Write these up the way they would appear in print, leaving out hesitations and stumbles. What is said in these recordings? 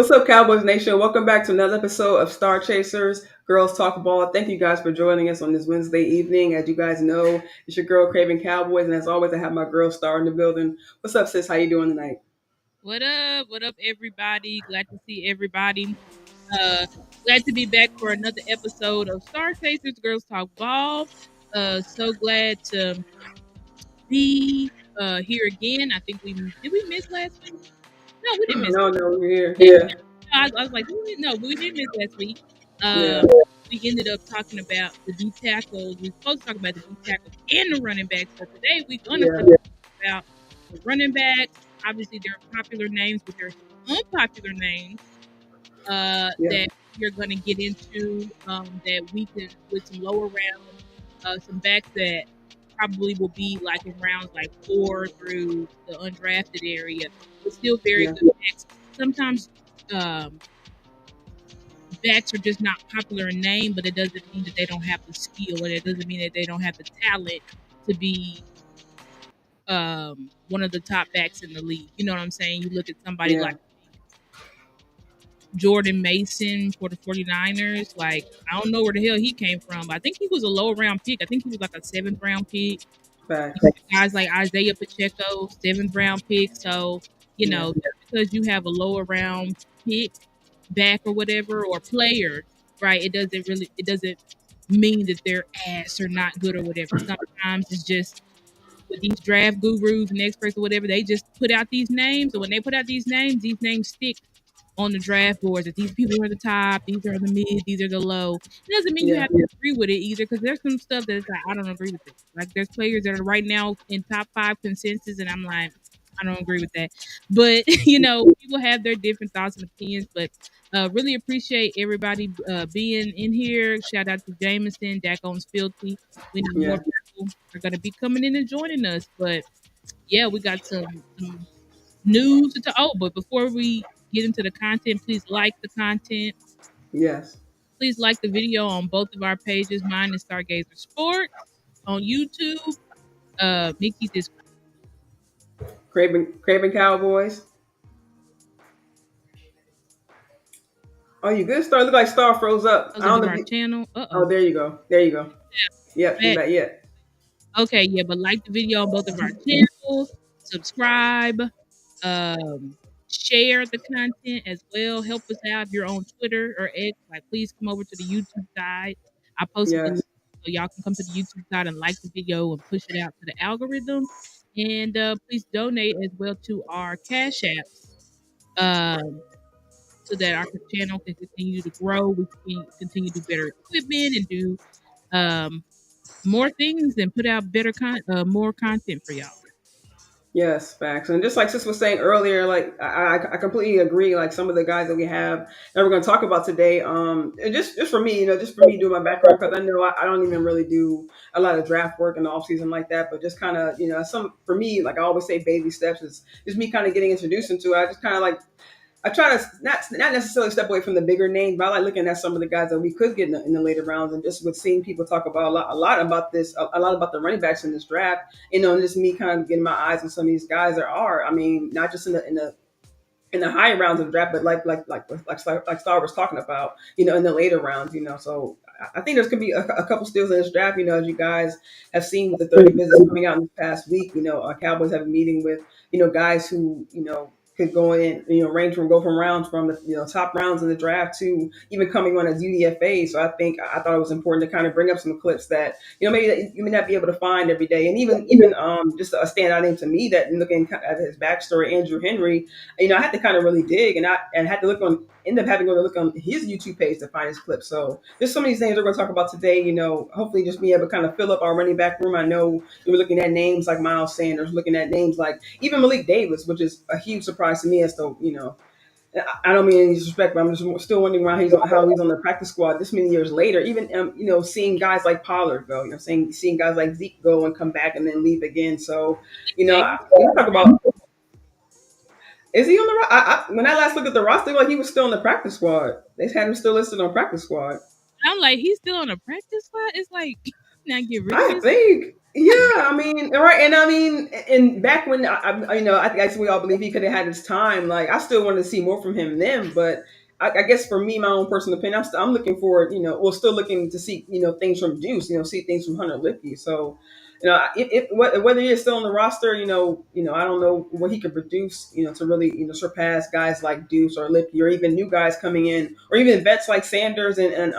What's up, Cowboys Nation? Welcome back to another episode of StarChasers, Girls Talk Ball. Thank you guys for joining us on this Wednesday evening. As you guys know, it's your girl Craven Cowboys, and as always, I have my girl Star in the building. What's up, sis? How you doing tonight? What up? What up, everybody? Glad to see everybody. Uh, Glad to be back for another episode of Star Chasers Girls Talk Ball. So glad to be here again. I think we did we miss last week? No, we didn't miss. No, no, we're here. Yeah, I was like, no, we didn't miss last week. yeah, Uh, we ended up talking about the D tackles. We were supposed to talk about the D tackles and the running backs, but today we're gonna yeah, talk about the running backs. Obviously, they're popular names, but there's unpopular names yeah, that you're going to get into that we can with some lower rounds, some backs that probably will be like in rounds like 4 through the undrafted area, but still very yeah, good backs. Sometimes um, backs are just not popular in name, but it doesn't mean that they don't have the skill, and it doesn't mean that they don't have the talent to be one of the top backs in the league. You know what I'm saying? You look at somebody yeah, like Jordan Mason for the 49ers. Like, I don't know where the hell he came from, but I think he was a low round pick. I think he was like a 7th round pick. facts. Guys like Isaiah Pacheco, 7th round pick. So, Yeah, just because you have a lower round pick back or whatever or player, right? It doesn't mean that they're ass or not good or whatever. Sometimes it's just with these draft gurus and experts or whatever, they just put out these names. And when they put out these names stick on the draft boards that these people are the top, these are the mid, these are the low. It doesn't mean you yeah, have to agree with it either, because there's some stuff that's like I don't agree with it. Like there's players that are right now in top 5 consensus, and I'm like, I don't agree with that. But people have their different thoughts and opinions. But really appreciate everybody being in here. Shout out to Jameson, Dak Owens Filthy. We know more yeah. people are gonna be coming in and joining us. But yeah, we got some news to but before we get into the content, please like the content. Yes. Please like the video on both of our pages. Mine is Stargazer Sports on YouTube. Nikki's is Craven Cowboys. Oh, you good? Star look like Star froze up. I because don't of know if our you. channel. Oh, there you go. There you go. Yep, she's Yeah. back. Yeah. Okay, yeah, but like the video on both of our channels, subscribe, um, share the content as well. Help us out if you're on Twitter or X. Like, please come over to the YouTube side. I posted the link Yes. so y'all can come to the YouTube side and like the video and push it out to the algorithm. And please donate as well to our Cash Apps so that our channel can continue to grow. We can continue to do better equipment and do um, more things and put out more content for y'all. Yes, facts. And just like Sis was saying earlier, like I completely agree. Like some of the guys that we have that we're going to talk about today, and just for me, just for me doing my background, because I know I don't even really do a lot of draft work in the off season like that. But just kind of, some for me, like I always say, baby steps is just me kind of getting introduced into it. I just kind of like I try to not necessarily step away from the bigger names, but I like looking at some of the guys that we could get in the later rounds, and just with seeing people talk about a lot about this, a lot about the running backs in this draft, and just me kind of getting my eyes on some of these guys there are. I mean, not just in the high rounds of the draft, but like Star was talking about, in the later rounds, So I think there's going to be a couple steals in this draft, as you guys have seen with the 30 visits coming out in this past week. Cowboys have a meeting with guys who could go in, range from go from rounds from the top rounds in the draft to even coming on as UDFA. So I thought it was important to kind of bring up some clips that maybe that you may not be able to find every day, and even just a standout name to me that looking at his backstory, Andrew Henry. I had to kind of really dig, and had to end up having to look on his YouTube page to find his clips. So there's some of these names we're going to talk about today. Hopefully just be able to kind of fill up our running back room. I know we were looking at names like Miles Sanders, looking at names like even Malik Davis, which is a huge surprise to me as to I don't mean any disrespect, but I'm just still wondering how he's on the practice squad this many years later. Even seeing guys like Pollard go, seeing guys like Zeke go and come back and then leave again. So Davis. you talk about. Is he on the when I last looked at the roster, like he was still on the practice squad. They had him still listed on practice squad. I'm like, he's still on a practice squad. It's like, not get rid of I this. think. Yeah, I mean, right, and I mean, and back when I guess we all believe he could have had his time. Like, I still wanted to see more from him then, but I guess for me, my own personal opinion, I'm looking forward. Well, still looking to see things from Juice. See things from Hunter Lippy. So, whether he is still on the roster, I don't know what he could produce. To really surpass guys like Deuce or Lippy, or even new guys coming in, or even vets like Sanders and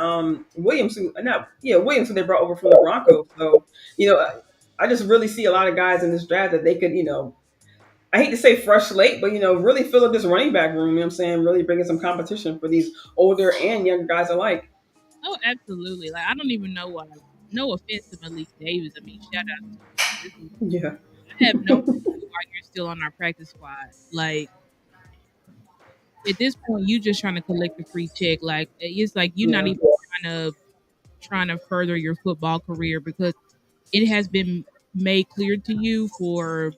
Williams, Williams, who they brought over from the Broncos. So you know, I just really see a lot of guys in this draft that they could, I hate to say fresh slate, but really fill up this running back room. You know what I'm saying? Really bringing some competition for these older and younger guys alike. Oh, absolutely. Like I don't even know why. No offense to Malik Davis. I mean, shout out to him. Yeah, I have no clue why you're still on our practice squad. Like at this point, you just trying to collect a free check. Like it's like you're not yeah, even trying to further your football career because it has been made clear to you for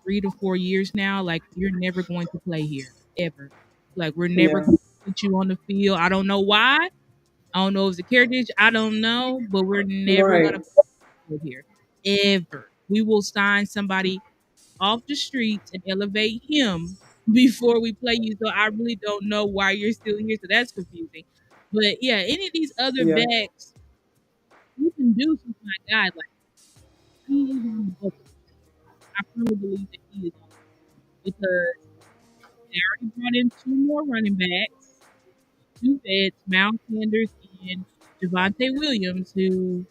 3 to 4 years now. Like you're never going to play here ever. Like we're never yeah. going to put you on the field. I don't know why. I don't know if it's a carriage. I don't know, but we're never Right. gonna put you here ever. We will sign somebody off the streets and elevate him before we play you. So I really don't know why you're still here. So that's confusing. But yeah, any of these other Yeah. backs, you can do something like that. Like he is on the bubble. I firmly believe that he is on the bubble because they already brought in two more running backs, two vets, Miles Sanders and Javante Williams, who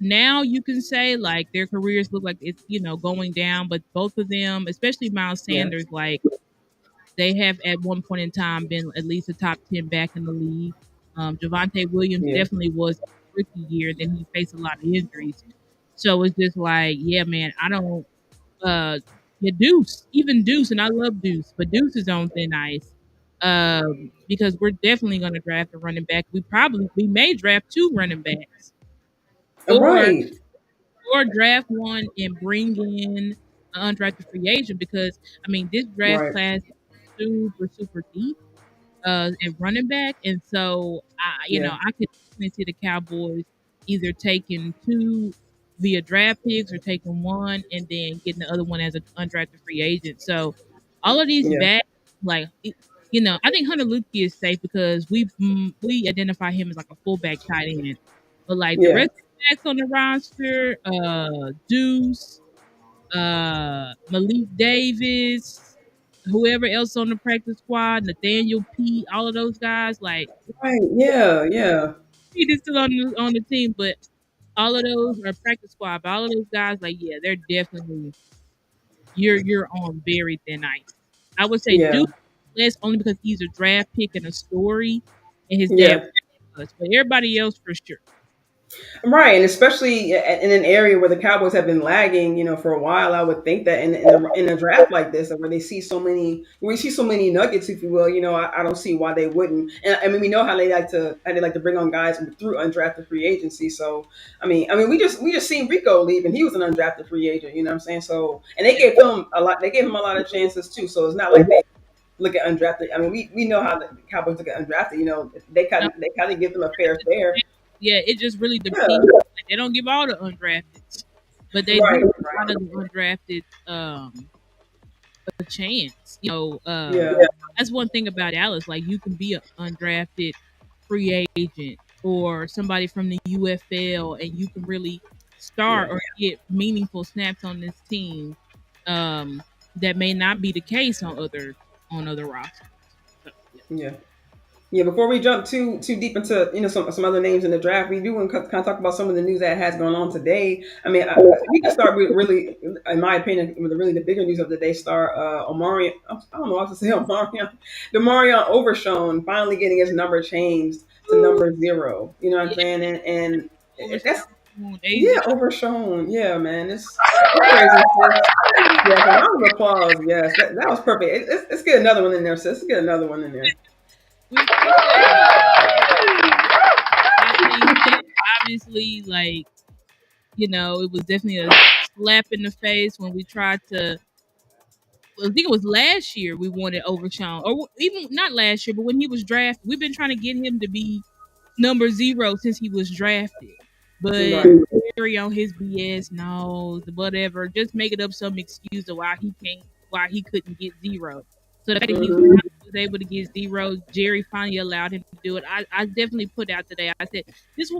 now you can say like their careers look like it's going down, but both of them, especially Miles Yeah. Sanders, like they have at one point in time been at least a top 10 back in the league. Javante Williams Yeah. definitely was rookie year. Then he faced a lot of injuries, so it's just like, yeah, man, I don't. Yeah, Deuce, even Deuce, and I love Deuce, but Deuce is on thin ice. Because we're definitely going to draft a running back. We may draft two running backs, or Right. draft one and bring in an undrafted free agent because I mean this draft Right. class is super deep at running back, and so Yeah. I could definitely see the Cowboys either taking two via draft picks or taking one and then getting the other one as an undrafted free agent. So all of these Yeah. backs, like I think Hunter Luke is safe because we identify him as like a fullback tight end, but like the Yeah. rest of the backs on the roster, Deuce, Malik Davis, whoever else on the practice squad, Nathaniel P, all of those guys, like Right. Yeah. Yeah. he is still on the team, but all of those are practice squad. But all of those guys, like yeah, they're definitely you're on very thin ice. I would say Yeah. Duke less only because he's a draft pick and a story, and his dad Yeah. was, but everybody else for sure. Right, and especially in an area where the Cowboys have been lagging, for a while, I would think that in a draft like this, where we see so many nuggets, if you will, I don't see why they wouldn't. And I mean, we know how they like to bring on guys through undrafted free agency. So, we just seen Rico leave, and he was an undrafted free agent. You know what I'm saying? So, and they gave him a lot. They gave him a lot of chances too. So it's not like they look at undrafted. I mean, we know how the Cowboys look at undrafted. They kind of give them a fair share. Yeah, it just really Yeah. depends. Like, they don't give all the undrafted, but they do Right. give a lot of the undrafted a chance. Yeah. That's one thing about Dallas. Like you can be an undrafted free agent or somebody from the UFL, and you can really start Yeah. or get meaningful snaps on this team. That may not be the case on other rosters. So, yeah. Yeah. Yeah, before we jump too deep into some other names in the draft, we do want to kind of talk about some of the news that has gone on today. I mean, we can start with really, in my opinion, with really the bigger news of the day. Star Omarion, I don't know what to say, Omarion, Demarion Overshown finally getting his number changed to number 0. You know what I'm Yeah, saying? And that's they yeah, Overshown. Yeah, man, it's crazy, sis. Yes, a round of applause. Yes, that was perfect. Let's get another one in there, sis. Let's get another one in there. we appreciate it. I think obviously, like it was definitely a slap in the face when we tried to. I think it was last year we wanted Overshawn, or even not last year, but when he was drafted, we've been trying to get him to be number 0 since he was drafted. But Right. carry on his BS. No, whatever. Just make it up some excuse of why he couldn't get zero. So the fact that he Hmm. finally was able to get zero, Jerry finally allowed him to do it. I definitely put out today. I said this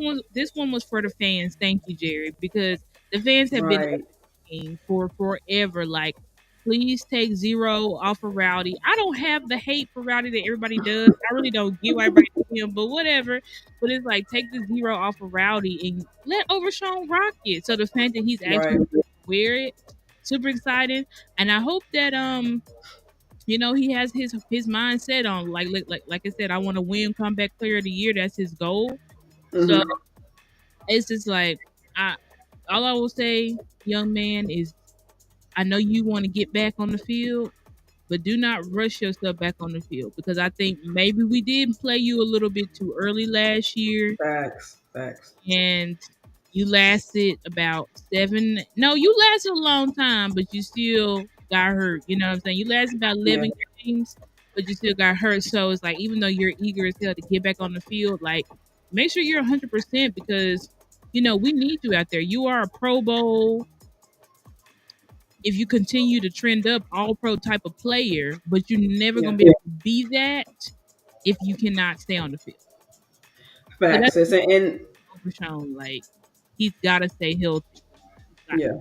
one was for the fans. Thank you, Jerry, because the fans have been Right. asking for forever. Like, please take zero off of Rowdy. I don't have the hate for Rowdy that everybody does. I really don't get why everybody do him, but whatever. But it's like take the zero off of Rowdy and let Overshawn rock it. So the fact that he's Right. actually wear it, super exciting. And I hope that he has his mindset on like I said, I want to win comeback player of the year. That's his goal. So Hmm. it's just like I all I will say, young man, is I know you want to get back on the field, but do not rush yourself back on the field because I think maybe we did play you a little bit too early last year Facts. Facts. and you lasted about seven. No, you lasted a long time, but you still got hurt. You know what I'm saying? You lasted about Yeah. 11 games, but you still got hurt. So it's like, even though you're eager as hell to get back on the field, like, make sure you're 100% because, we need you out there. You are a Pro Bowl. If you continue to trend up, all pro type of player, but you're never Yeah. going to be able to be that if you cannot stay on the field. So Facts. that's Sis. And Overshown. Like, he's got to stay healthy. Got yeah.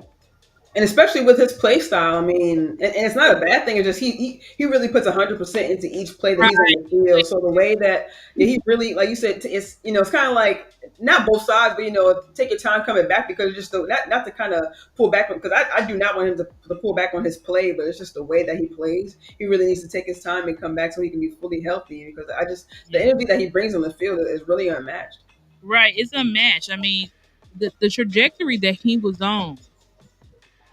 And especially with his play style, I mean, and it's not a bad thing. It's just he really puts 100% into each play that right. he's on the field. So the way that he really, like you said, it's it's kind of like not both sides, but take your time coming back because just not to kind of pull back because I do not want him to pull back on his play, but it's just the way that he plays. He really needs to take his time and come back so he can be fully healthy because the Yeah. energy that he brings on the field is really unmatched. Right. It's a match. I mean, the trajectory that he was on.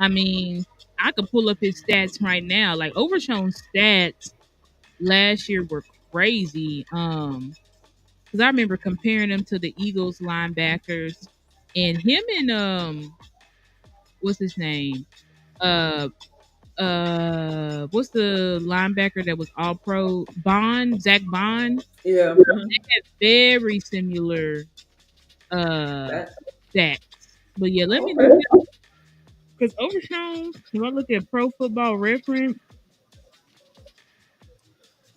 I mean, I could pull up his stats right now. Like Overshown's stats last year were crazy. Because I remember comparing him to the Eagles linebackers, and him and what's his name? Uh, what's the linebacker that was All Pro? Zach Bond. Yeah. Hmm. Very similar uh That stats. But yeah, let me look okay. because Overshown. If I look at Pro Football Reference,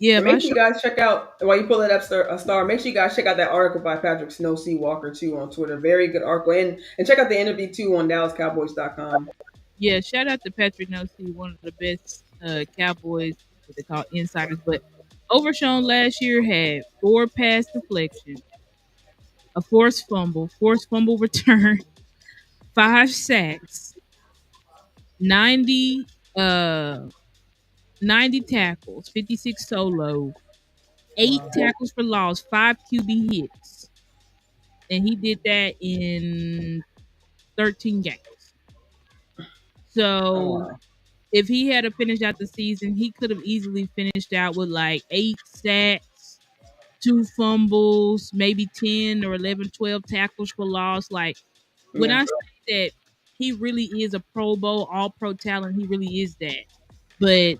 yeah, And if I make sure show, you guys check out while you pull it up, Star. Make sure you guys check out that article by Patrick Snow C. Walker too on Twitter. Very good article, and check out the interview too on DallasCowboys.com. yeah, shout out to Patrick Nosey, one of the best Cowboys, what they call insiders. But Overshown last year had 4 pass deflections, a forced fumble return, 5 sacks, 90 uh 90 tackles, 56 solo, eight Wow. tackles for loss, 5 QB hits, and he did that in 13 games. Oh So wow. if he had to finish out the season, he could have easily finished out with like 8 sacks, 2 fumbles, maybe 10 or 11, 12 tackles for loss. Like, when Yeah. I say that he really is a Pro Bowl, all pro talent, he really is that. But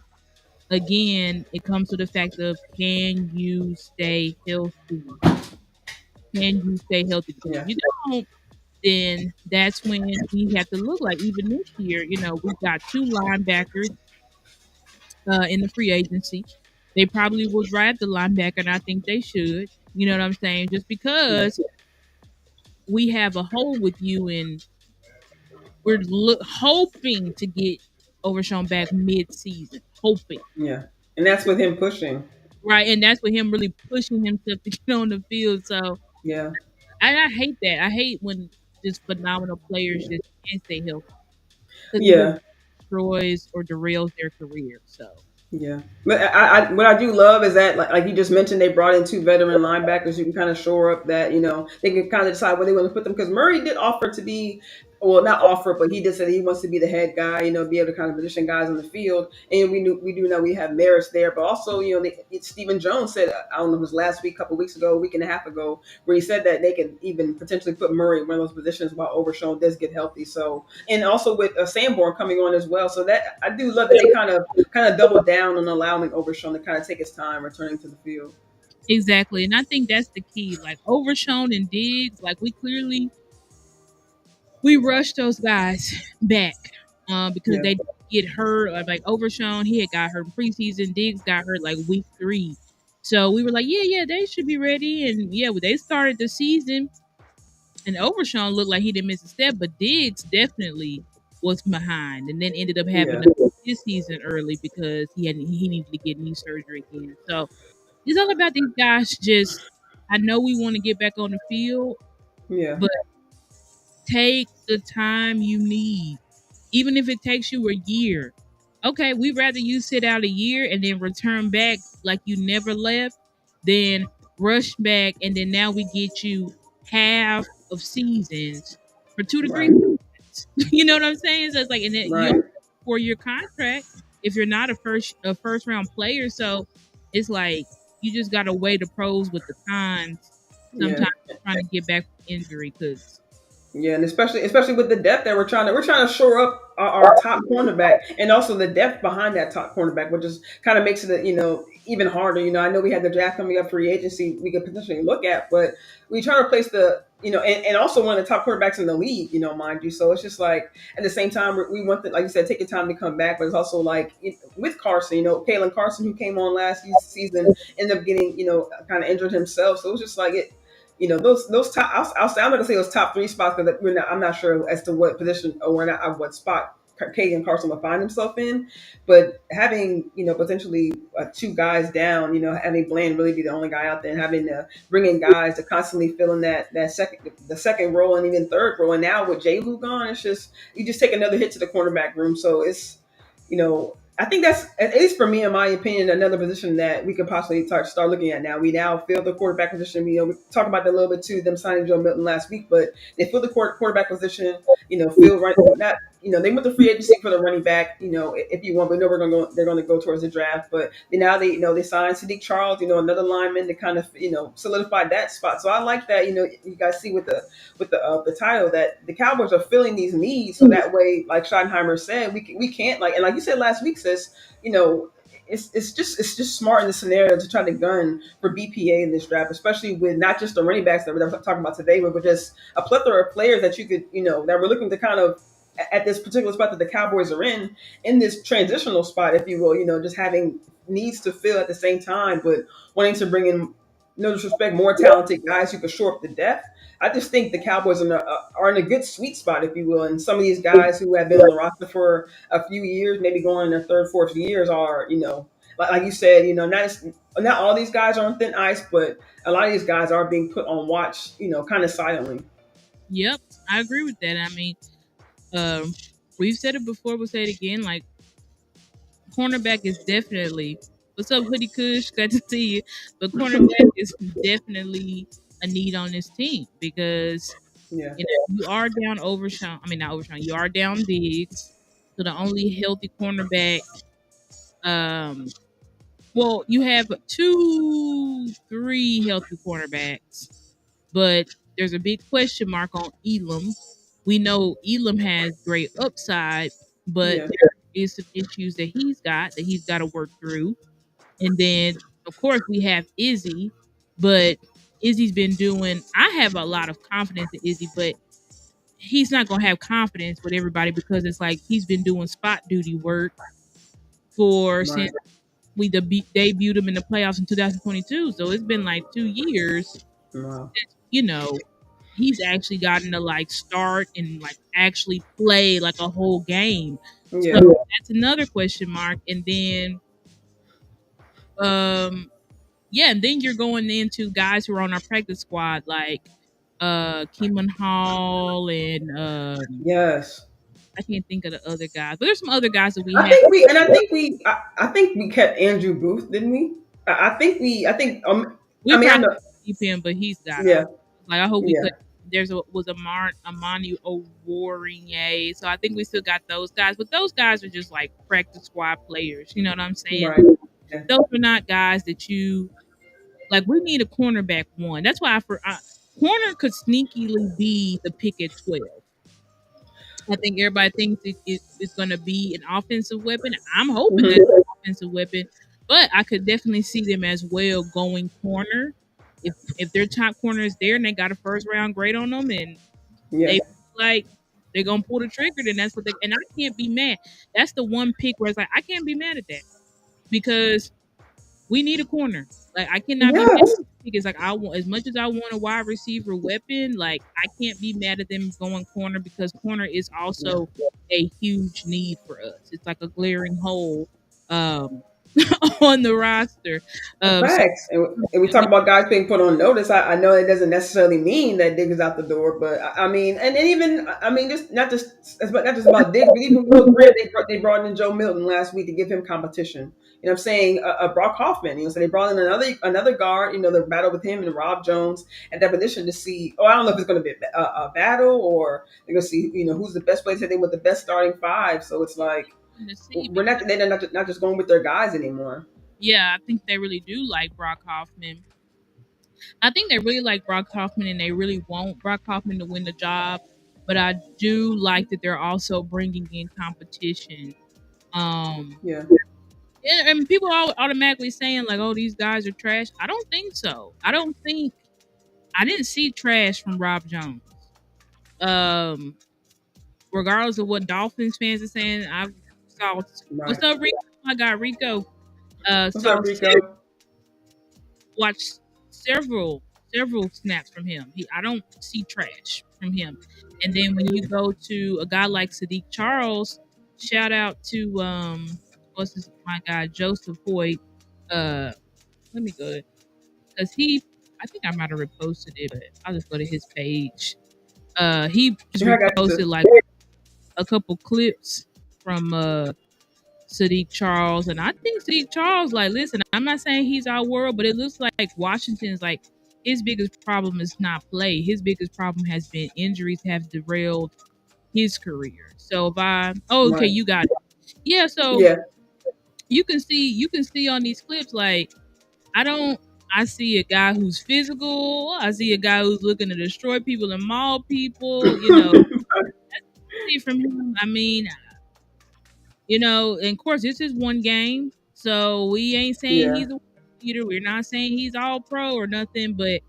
again, it comes to the fact of can you stay healthy? Can you stay healthy? Because if Yeah. you don't, then that's when we have to look like even this year, we've got 2 linebackers in the free agency. They probably will draft the linebacker, and I think they should. You know what I'm saying? Just Yeah. because we have a hole with you, and we're hoping to get Overshown back mid-season, hoping, Yeah. And that's with him pushing. right? And that's with him really pushing himself to get on the field. So Yeah. I hate that. I hate when just phenomenal players just can't stay healthy because it really Yeah. destroys or derails their career. So Yeah, but what I do love is that like you just mentioned, they brought in 2 veteran linebackers who can kind of shore up that they can kind of decide where they want to put them because Murray did offer to be, well, not offer, but he did say he wants to be the head guy, be able to kind of position guys on the field, and we do know we have Maris there, but also Stephen Jones said, I don't know, it was last week, a couple weeks ago, a week and a half ago, where he said that they could even potentially put Murray in one of those positions while Overshown does get healthy. So, and also with Sanborn coming on as well, so that I do love that they kind of double down on allowing Overshown to kind of take his time returning to the field. exactly, and I think that's the key. Like Overshown and Diggs, like we clearly we rushed those guys back because Yeah, they get hurt. Like Overshawn, he had got hurt in preseason. Diggs got hurt like week 3. So we were like, yeah, they should be ready. And yeah, they started the season, and Overshawn looked like he didn't miss a step, but Diggs definitely was behind, and then ended up having yeah, to miss his season early because he needed to get knee surgery again. So it's all about these guys. Just I know we want to get back on the field, yeah, but take the time you need, even if it takes you a year. Okay, we'd rather you sit out a year and then return back like you never left than rush back and then now we get you half of seasons for 2 to 3 right, months. You know what I'm saying? So it's like, and then you right, 4-year contract if you're not a first round player. So it's like you just gotta weigh the pros with the cons. yeah. Sometimes trying to get back from injury because Yeah, and especially with the depth that we're trying to shore up our top cornerback and also the depth behind that top cornerback, which is kind of makes it even harder. I know we had the draft coming up, free agency we could potentially look at, but we try to replace and also one of the top quarterbacks in the league, mind you. So it's just like at the same time we want like you said, take the time to come back, but it's also like with Carson, Kalen Carson who came on last season ended up getting kind of injured himself, so it was just like it those top. I'm not gonna say those top three spots because I'm not sure as to what position or not what spot Kagan Carson will find himself in. But having potentially two guys down, having Bland really be the only guy out there, and having to bring in guys to constantly fill in that second role and even third role. And now with J. Lou gone, it's just you just take another hit to the cornerback room. So it's I think that's, at least for me, in my opinion, another position that we could possibly start looking at now. We now fill the quarterback position. We talked about that a little bit too, them signing Joe Milton last week, but they fill the quarterback position, fill right, not, they went to free agency for the running back, if you want, but no, they're going to go towards the draft. But now they signed Sadiq Charles, another lineman to kind of, solidify that spot. So I like that, you guys see with the title that the Cowboys are filling these needs, so that way, like Schottenheimer said, we can't like, and like you said last week, sis, you know. It's just smart in the scenario to try to gun for BPA in this draft, especially with not just the running backs that we're talking about today, but with just a plethora of players that you could, that we're looking to kind of at this particular spot that the Cowboys are in this transitional spot, if you will, just having needs to fill at the same time, but wanting to bring in, no disrespect, more talented guys who can shore up the depth. I just think the Cowboys are in a good sweet spot, if you will. And some of these guys who have been on the roster for a few years, maybe going in their third, fourth years, are like you said, not all these guys are on thin ice, but a lot of these guys are being put on watch, kind of silently. yep, I agree with that. I mean, um, we've said it before, we'll say it again. Like, cornerback is definitely, what's up, Hoodie Kush? Glad to see you. But cornerback is definitely a need on this team because Yeah, you are down Overshawn. I mean, not Overshawn. You are down Diggs. So the only healthy cornerback, um, well, you have two, three healthy cornerbacks, but there's a big question mark on Elam. We know Elam has great upside, but yeah, there is some issues that he's got to work through. And then, of course, we have Izzy, but Izzy's been doing. I have a lot of confidence in Izzy, but he's not gonna have confidence with everybody because it's like he's been doing spot duty work for since right. debuted him in the playoffs in 2022. So it's been like 2 years. Wow. You know, he's actually gotten to like start and like actually play like a whole game. So Yeah, that's another question mark. And then, um, yeah, and then you're going into guys who are on our practice squad like Keeman Hall and yes. I can't think of the other guys, but there's some other guys that we I have. think we, and I think we kept Andrew Booth, didn't we? I think We I mean, I probably know. keep him, but he's got Yeah, us. Like I hope we yeah, could. Amani Oworinye, so I think we still got those guys, but those guys are just like practice squad players. You know what I'm saying? right. Yeah, Those are not guys that you like. We need a cornerback one. That's why corner could sneakily be the pick at 12. I think everybody thinks it's going to be an offensive weapon. I'm hoping that it's hmm, an offensive weapon, but I could definitely see them as well going corner. If their top corner is there and they got a first round grade on them, and yeah, they like they're gonna pull the trigger, then that's what they, and I can't be mad. That's the one pick where it's like I can't be mad at that because we need a corner. Like I cannot be mad Yes. because like I want as much as I want a wide receiver weapon, like I can't be mad at them going corner because corner is Yeah. also a huge need for us. It's like a glaring hole um on the roster. So Facts. And we talk about guys being put on notice. I know it doesn't necessarily mean that Diggs is out the door, but I mean, and even I mean, just not just about Diggs, but even Will Greer, they brought in Joe Milton last week to give him competition. You know, what I'm saying Brock Hoffman. You know, so they brought in another guard. You know, the battle with him and Rob Jones at that position to see. Oh, I don't know if it's going to be a battle or they're going to see. You know, who's the best player hitting with the best starting five. So it's like to see we're because not just going with their guys anymore. yeah, I think they really do like Brock Hoffman. I think they really like Brock Hoffman and they really want Brock Hoffman to win the job. But I do like that they're also bringing in competition. Um, Yeah. yeah, and people are automatically saying like, "Oh, these guys are trash." I don't think so. I didn't see trash from Rob Jones. Um, regardless of what Dolphins fans are saying, I saw Right. what's up, Rico. I got Rico. What's up, Saw Rico? watched several snaps from him. I don't see trash from him. And then when you go to a guy like Sadiq Charles, shout out to what's his my guy Joseph Hoyt. Uh, let me go because I think I might have reposted it, but I'll just go to his page. He just Yeah, I got you, reposted sis. like a couple clips from Sadiq Charles, and I think Sadiq Charles, like, listen, I'm not saying he's our world, but it looks like Washington's like his biggest problem is not play. His biggest problem has been injuries have derailed his career. So if oh, okay, Right. you got it. Yeah, so Yeah. you can see on these clips like I don't. I see a guy who's physical. I see a guy who's looking to destroy people and maul people. You know, see from him. I mean, and of course, this is one game, so we ain't saying Yeah. he's a leader. We're not saying he's all pro or nothing. But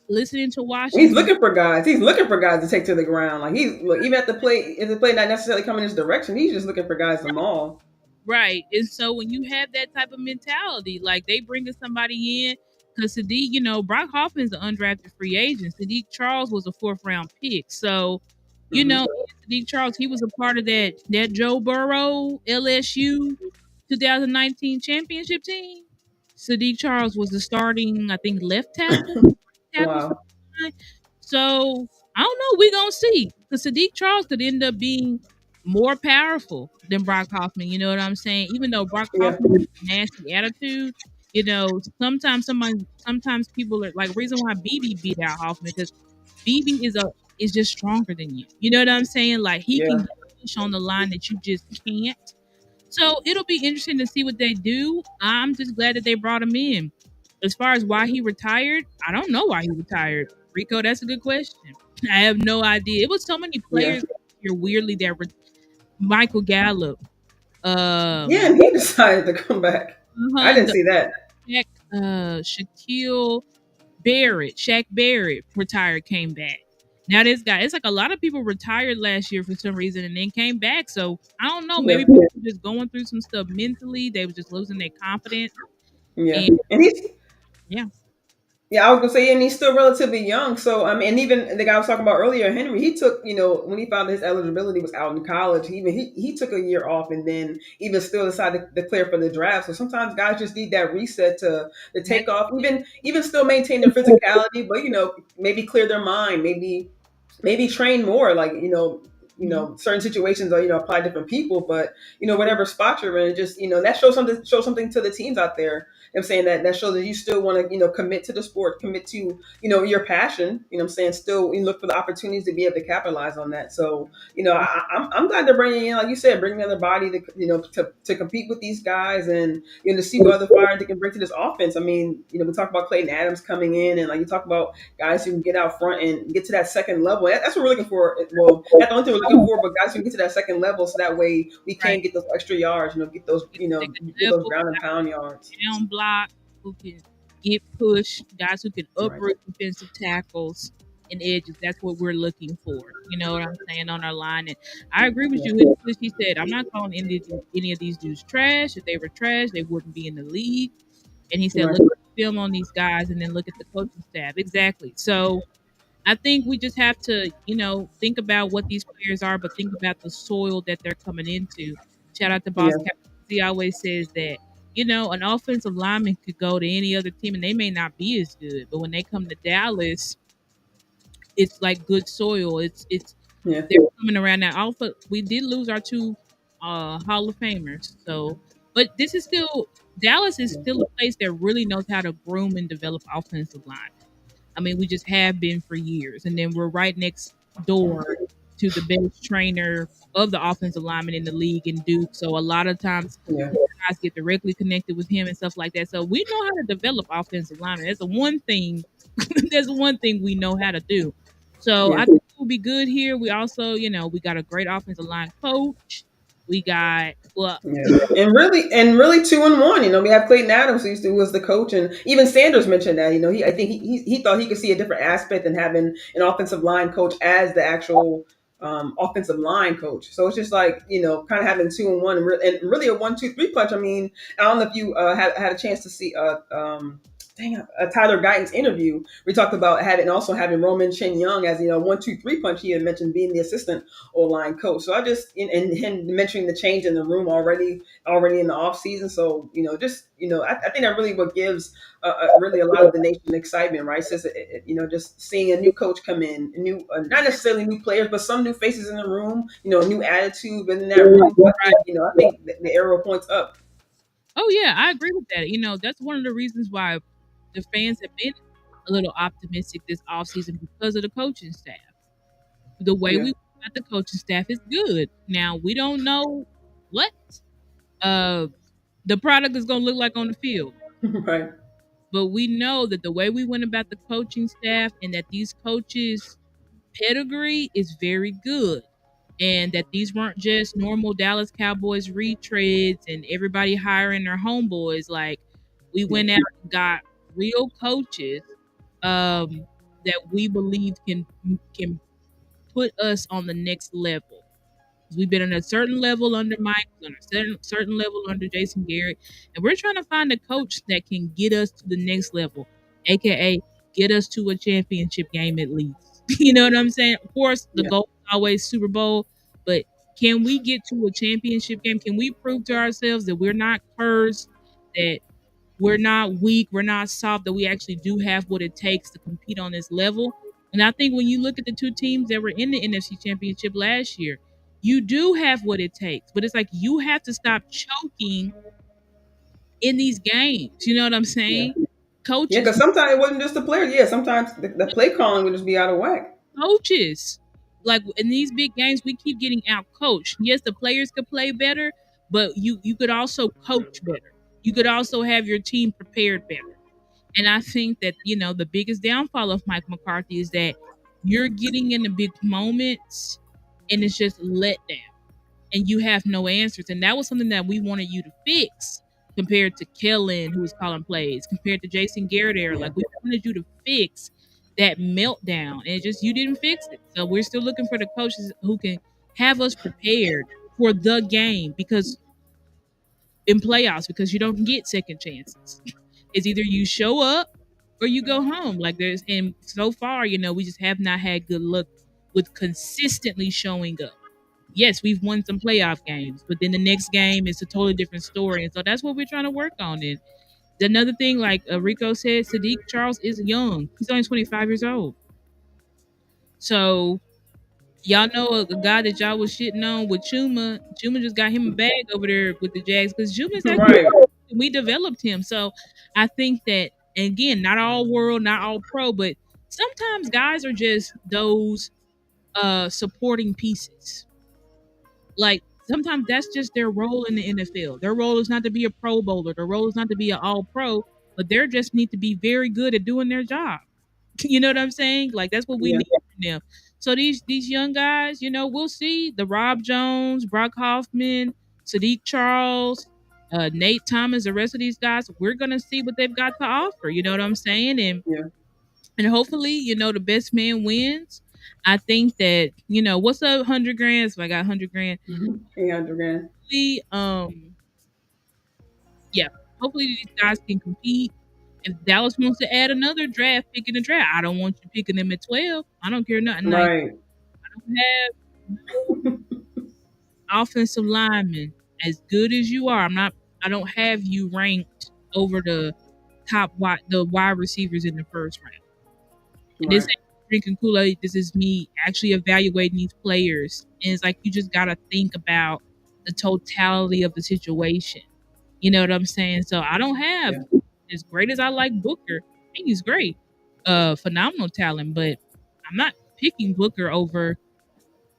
listening to He's Washington, looking for guys. He's looking for guys to take to the ground. Like he's look, even at the play, if the play not necessarily coming in his direction, he's just looking for guys to maul. right? And so when you have that type of mentality, like they bringing somebody in, because Sadiq, Brock Hoffman's an undrafted free agent. Sadiq Charles was a fourth round pick, so Hmm. Sadiq Charles, he was a part of that Joe Burrow LSU 2019 championship team. Sadiq Charles was the starting, I think, left tackle for Wow. the line. So I don't know. We gonna see because Sadiq Charles could end up being more powerful than Brock Hoffman. You know what I'm saying? Even though Brock Yeah. Hoffman has a nasty attitude, sometimes people are like reason why BB beat out Hoffman because BB is just stronger than you. You know what I'm saying? Like he can Yeah. get a push on the line that you just can't. So it'll be interesting to see what they do. I'm just glad that they brought him in. As far as why he retired, I don't know why he retired. Rico, that's a good question. I have no idea. It was so many Yeah. players here weirdly that were Michael Gallup, Yeah. And he decided to come back. I didn't the see that. Shaquille Barrett, Shaq Barrett retired, came back. Now this guy, it's like a lot of people retired last year for some reason and then came back. So I don't know. Yeah. Maybe people were just going through some stuff mentally. They were just losing their confidence. Yeah. And And he's yeah, Yeah, I was gonna say, and he's still relatively young. So I mean, and even the guy I was talking about earlier, Henry, he took, when he found his eligibility was out in college, he took a year off, and then even still decided to declare for the draft. So sometimes guys just need that reset to take that's off, even still maintain their physicality, but maybe clear their mind, maybe train more, like mhm, certain situations are apply to different people, but whatever spot you're in, just that shows something to the teams out there. I'm saying that shows that you still want to commit to the sport, commit to your passion. I'm saying still you look for the opportunities to be able to capitalize on that. So I'm glad they're bringing in, like you said, bringing another body to to compete with these guys, and to see what other fire they can bring to this offense. I mean, we talk about Clayton Adams coming in, and like you talk about guys who can get out front and get to that second level. That's what we're looking for. Well, that's the only thing we're looking for, but guys who can get to that second level, so that way we right. can get those extra yards. Get those You can take a get those dribble, ground and pound yards. down block, who can get pushed, guys who can Right. uproot defensive tackles. and edges. That's what we're looking for. You know what I'm saying on our line. And I agree with Yeah. you. He said, I'm not calling any of these dudes trash. If they were trash, they wouldn't be in the league. And he said, Right. look at the film on these guys and then look at the coaching staff. Exactly. So I think we just have to, think about what these players are, but think about the soil that they're coming into. Shout out to Boss Yeah. Cap. He always says that, an offensive lineman could go to any other team and they may not be as good. But when they come to Dallas, it's like good soil. It's Yeah. they're coming around now. Also, we did lose our two Hall of Famers. So but this is still Dallas is still a place that really knows how to groom and develop offensive line. I mean, we just have been for years. And then we're right next door to the best trainer of the offensive lineman in the league in Duke. So a lot of times Yeah. guys get directly connected with him and stuff like that. So we know how to develop offensive linemen. That's the one thing that's one thing we know how to do. So Yeah. I think we'll be good here. We also, we got a great offensive line coach. We got Yeah, and really 2-1. We have Clayton Adams who was the coach, and even Sanders mentioned that. I think he thought he could see a different aspect than having an offensive line coach as the actual offensive line coach. So it's just like kind of having 2-1 and really a 1-2-3 punch. I mean, I don't know if you had a chance to see Tyler Guyton's interview. We talked about having Roman Chen Young as 1-2-3 punch. He had mentioned being the assistant O line coach. So I just and him mentioning the change in the room already in the off season. So I think that really what gives really a lot of the nation excitement, right? Says just seeing a new coach come in, new not necessarily new players, but some new faces in the room. A new attitude within that room. So right. I think the arrow points up. Oh yeah, I agree with that. That's one of the reasons why the fans have been a little optimistic this offseason because of the coaching staff. The way Yeah. we got the coaching staff is good. Now we don't know what uh the product is gonna look like on the field. Right. But we know that the way we went about the coaching staff and that these coaches' pedigree is very good. And that these weren't just normal Dallas Cowboys retreads and everybody hiring their homeboys. Like we Yeah. went out and got real coaches that we believe can put us on the next level. We've been on a certain level under Mike, on a certain level under Jason Garrett, and we're trying to find a coach that can get us to the next level, aka get us to a championship game at least. You know what I'm saying? Of course, the Yeah. goal is always Super Bowl, but can we get to a championship game? Can we prove to ourselves that we're not cursed, that we're not weak, we're not soft, that we actually do have what it takes to compete on this level? And I think when you look at the two teams that were in the NFC Championship last year, you do have what it takes, but it's like you have to stop choking in these games. You know what I'm Yeah. saying? Yeah. Coaches, Because sometimes it wasn't just the players. Yeah. Sometimes the play calling would just be out of whack. coaches, like in these big games, we keep getting out coached. Yes, the players could play better, but you could also coach better. You could also have your team prepared better. And I think that, the biggest downfall of Mike McCarthy is that you're getting in the big moments and it's just let down and you have no answers. And that was something that we wanted you to fix compared to Kellen, who was calling plays, compared to Jason Garrett era. Yeah. Like we wanted you to fix that meltdown and you didn't fix it. So we're still looking for the coaches who can have us prepared for the game because in playoffs, because you don't get second chances. It's either you show up or you go home. Like and so far, we just have not had good luck with consistently showing up. Yes, we've won some playoff games, but then the next game is a totally different story. And so that's what we're trying to work on. And another thing, like Rico said, Sadiq Charles is young. He's only 25 years old. So y'all know a guy that y'all was shitting on with Chuma. Chuma just got him a bag over there with the Jags because Chuma's actually Right. we developed him. So I think that again, not all world, not all pro, but sometimes guys are just those supporting pieces. Like sometimes that's just their role in the NFL. Their role is not to be a pro bowler. Their role is not to be an all pro, but they just need to be very good at doing their job. You know what I'm saying? Like that's what we Yeah. need from them. So these young guys, we'll see the Rob Jones, Brock Hoffman, Sadiq Charles, Nate Thomas, the rest of these guys. We're gonna see what they've got to offer. You know what I'm saying? And Yeah. and hopefully, the best man wins. I think that, what's up, 100 grand? So I got 100 grand. 800 grand. Hopefully, yeah, hopefully these guys can compete. If Dallas wants to add another draft pick in the draft, I don't want you picking them at 12. I don't care nothing. Like, Right. I don't have no offensive lineman as good as you are. I don't have you ranked over the wide receivers in the first round. And this Right. ain't drinking Kool-Aid. This is me actually evaluating these players. And it's like you just gotta think about the totality of the situation. You know what I'm saying? So I don't have, Yeah. as great as I like Booker. I think he's great. Phenomenal talent, but I'm not picking Booker over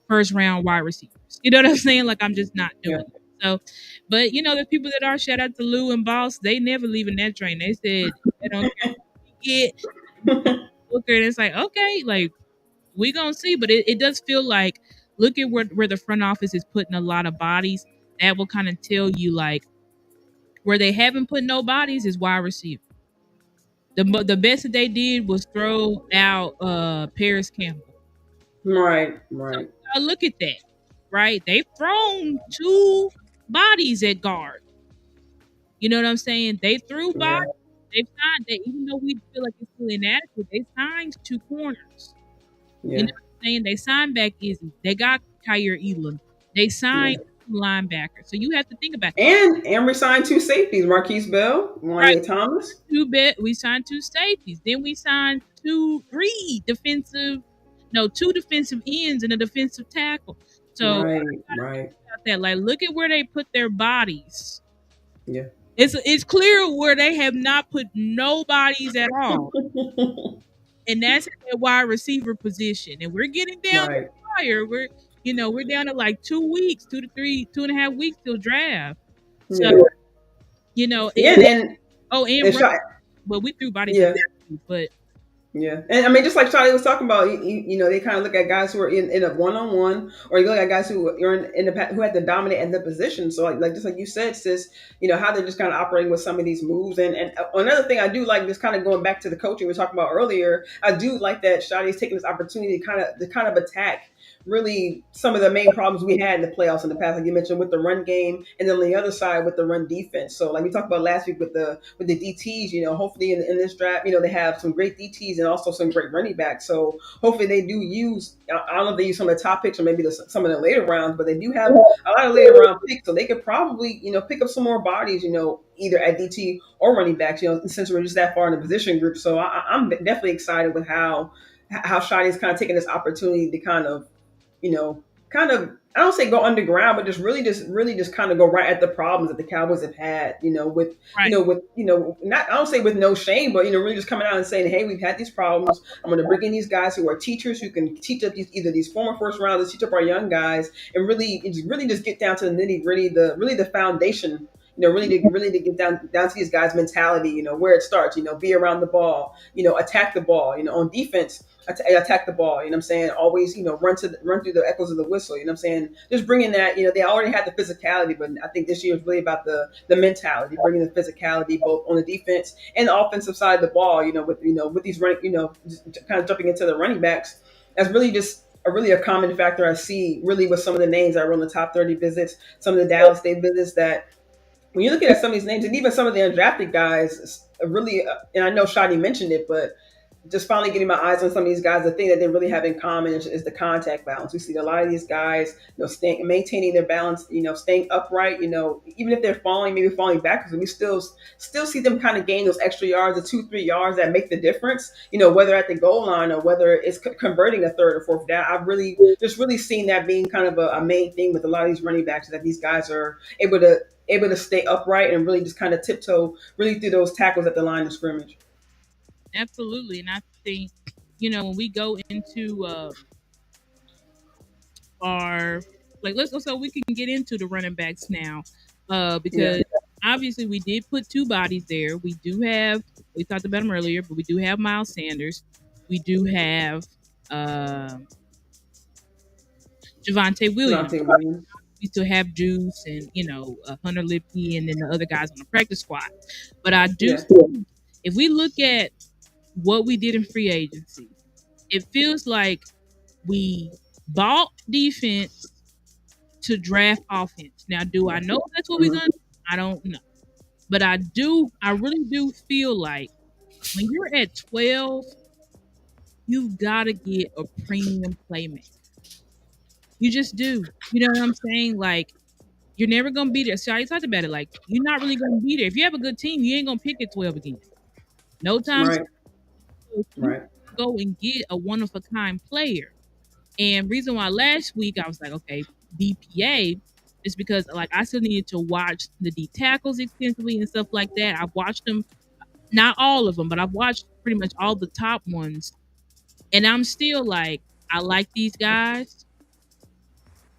first round wide receivers. You know what I'm saying? Like, I'm just not Yeah. doing it. So, but the people that are, shout out to Lou and Boss, they never leaving that train. They said they don't care what we get, we got Booker, and it's like, okay, like, we gonna see. But it does feel like, look at where the front office is putting a lot of bodies. That will kind of tell you, like, where they haven't put no bodies is wide receiver. The best that they did was throw out Paris Campbell. Right. So Right. look at that, right? They've thrown two bodies at guard. You know what I'm saying? They threw Yeah. bodies. They've signed that, even though we feel like it's still inadequate. They signed two corners. You Yeah. know what I'm saying? They signed back Izzy. They got Kyrie Elam. They Yeah. signed linebacker. So you have to think about, And we signed two safeties, Marquise Bell, right? Wanye Thomas. We signed two safeties. Then we signed two defensive ends and a defensive tackle. So Right. Right. about that, like, look at where they put their bodies. Yeah. It's clear where they have not put no bodies at all, and that's at their wide receiver position. And we're getting down to Right. the wire. We're down to like 2 weeks, 2.5 weeks till draft. So Yeah. Yeah. it, and And shot. well, we threw bodies at Yeah. that too, but Yeah, and I mean, just like Charlie was talking about, they kind of look at guys who are in a one-on-one, or you look at guys who are in the who had to dominate in the position. So, like just like you said, sis, how they're just kind of operating with some of these moves. And another thing I do like, just kind of going back to the coaching we were talking about earlier, I do like that Shadi is taking this opportunity to kind of attack really some of the main problems we had in the playoffs in the past, like you mentioned with the run game, and then on the other side with the run defense. So, like we talked about last week with the DTs, hopefully in this draft, they have some great DTs and also some great running backs. So hopefully they do use. I don't know if they use some of the top picks or maybe some of the later rounds, but they do have a lot of later round picks, so they could probably pick up some more bodies, either at DT or running backs. Since we're just that far in the position group, so I'm definitely excited with how Shotty is kind of taking this opportunity to you know, kind of I don't say go underground, but just kind of go right at the problems that the Cowboys have had, right, not I don't say with no shame, but really just coming out and saying, hey, we've had these problems. I'm going to bring in these guys who are teachers who can teach up either these former first rounders, teach up our young guys, and really just get down to the nitty gritty, the foundation. Really to get down to these guys' mentality. Where it starts. Be around the ball. Attack the ball. On defense, attack the ball. You know what I'm saying? Always, run through the echoes of the whistle. You know what I'm saying? Just bringing that. They already had the physicality, but I think this year is really about the mentality, bringing the physicality both on the defense and the offensive side of the ball. With these running, just kind of jumping into the running backs. That's really just a common factor I see really with some of the names that were on the top 30 visits, some of the Dallas State visits that when you're looking at some of these names and even some of the undrafted guys, really, and I know Shadi mentioned it, but just finally getting my eyes on some of these guys, the thing that they really have in common is the contact balance. We see a lot of these guys, maintaining their balance, staying upright, even if they're falling, maybe falling backwards, we still see them kind of gain those extra yards, the 2-3 yards that make the difference, whether at the goal line or whether it's converting a third or fourth down. I've really seen that being kind of a main thing with a lot of these running backs, that these guys are able to stay upright and really just kind of tiptoe really through those tackles at the line of scrimmage. absolutely. And I think, when we go into our, like, let's so we can get into the running backs now, Yeah, because obviously we did put two bodies there. We talked about them earlier, but we do have Miles Sanders. We do have Javante Williams. Devontae Williams. We still have Juice and Hunter Lipke and then the other guys on the practice squad. But I do, Yeah, if we look at what we did in free agency. It feels like we bought defense to draft offense. Now, do I know that's what we're Mhm. gonna do? I don't know. But I really do feel like when you're at 12, you've gotta get a premium playmaker. You just do. You know what I'm saying? Like you're never gonna be there. So I talked about it. Like you're not really gonna be there. If you have a good team, you ain't gonna pick at 12 again. No time Right. soon. So you Right. go and get a one of a kind player. And reason why last week I was like, okay, BPA is because like I still needed to watch the D tackles extensively and stuff like that. I've watched them, not all of them, but I've watched pretty much all the top ones. And I'm still like, I like these guys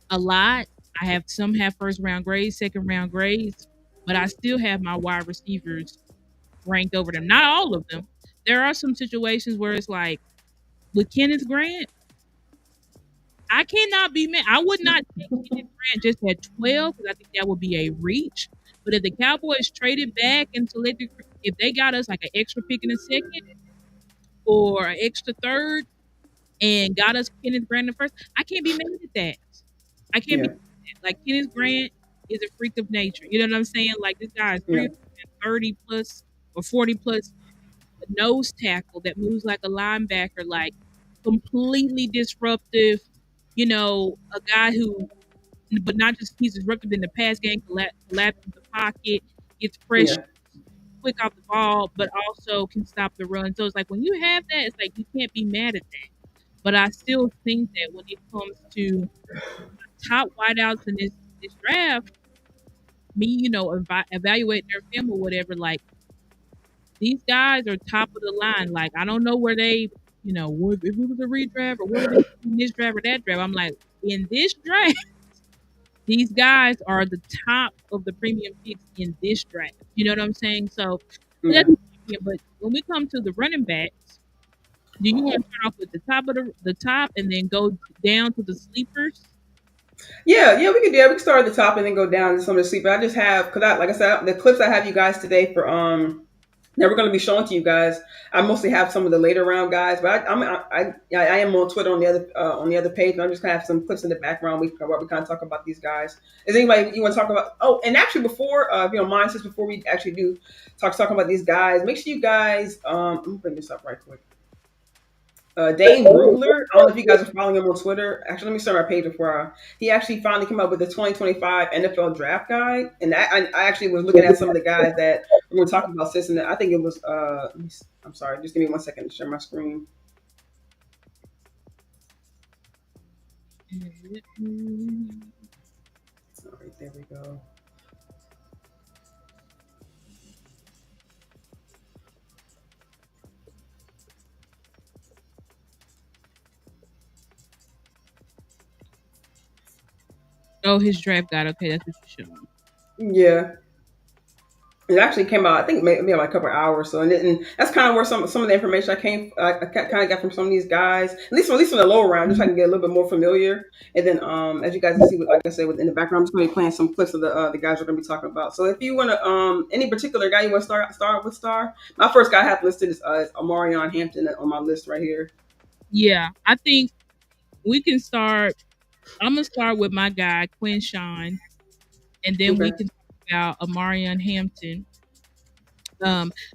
a lot. I have some have first round grades, second round grades, but I still have my wide receivers ranked over them. Not all of them. There are some situations where it's like with Kenneth Grant, I cannot be mad. I would not take Kenneth Grant just at 12 because I think that would be a reach. But if the Cowboys traded back and selected, if they got us like an extra pick in a second or an extra third and got us Kenneth Grant in the first, I can't be mad at that. I can't be Yeah. mad at that. Like Kenneth Grant is a freak of nature. You know what I'm saying? Like this guy is Yeah. 330 plus or 40 plus nose tackle that moves like a linebacker, like completely disruptive. You know, a guy who, but not just he's disruptive in the pass game, collapses the pocket, gets pressure Yeah. quick off the ball, but also can stop the run. So it's like when you have that, it's like you can't be mad at that. But I still think that when it comes to top wideouts in this draft, me, evaluating their film or whatever, like these guys are top of the line. Like I don't know where they, what if it was a redraft or what are they in this draft or that draft. I'm like, in this draft, these guys are the top of the premium picks in this draft. You know what I'm saying? So, but Yeah. that's but when we come to the running backs, do you want to start off with the top of the top and then go down to the sleepers? Yeah, yeah, we could. Yeah, we can start at the top and then go down to some of the sleep. But I just have because like I said, the clips I have you guys today for that we're going to be showing to you guys. I mostly have some of the later round guys, but I am on Twitter on the other page. And I'm just gonna have some clips in the background. Where we kind of talk about these guys. Is anybody you want to talk about? Oh, and actually before if you don't mind, since before we actually do talking about these guys, make sure you guys let me bring this up right quick. Dane Brugler. I don't know if you guys are following him on Twitter. Actually, let me start my page before he actually finally came up with the 2025 NFL Draft Guide, and I actually was looking at some of the guys that we're going to talk about. Sis, and I think it was. I'm sorry, just give me 1 second to share my screen. All right, there we go. Oh, his draft guide. Okay, that's what you're showing. Yeah, it actually came out. I think maybe like a couple of hours. So, and that's kind of where some of the information I kind of got from some of these guys. At least from the lower round, just so I can get a little bit more familiar. And then, as you guys can see, like I said, within the background, I'm just going to be playing some clips of the guys we're going to be talking about. So, if you want to, any particular guy you want to start with, Star. My first guy I have listed is Amarion Hampton on my list right here. Yeah, I think we can start. I'm gonna start with my guy Quinn Sean, and then we Okay. can talk about Amarion Hampton.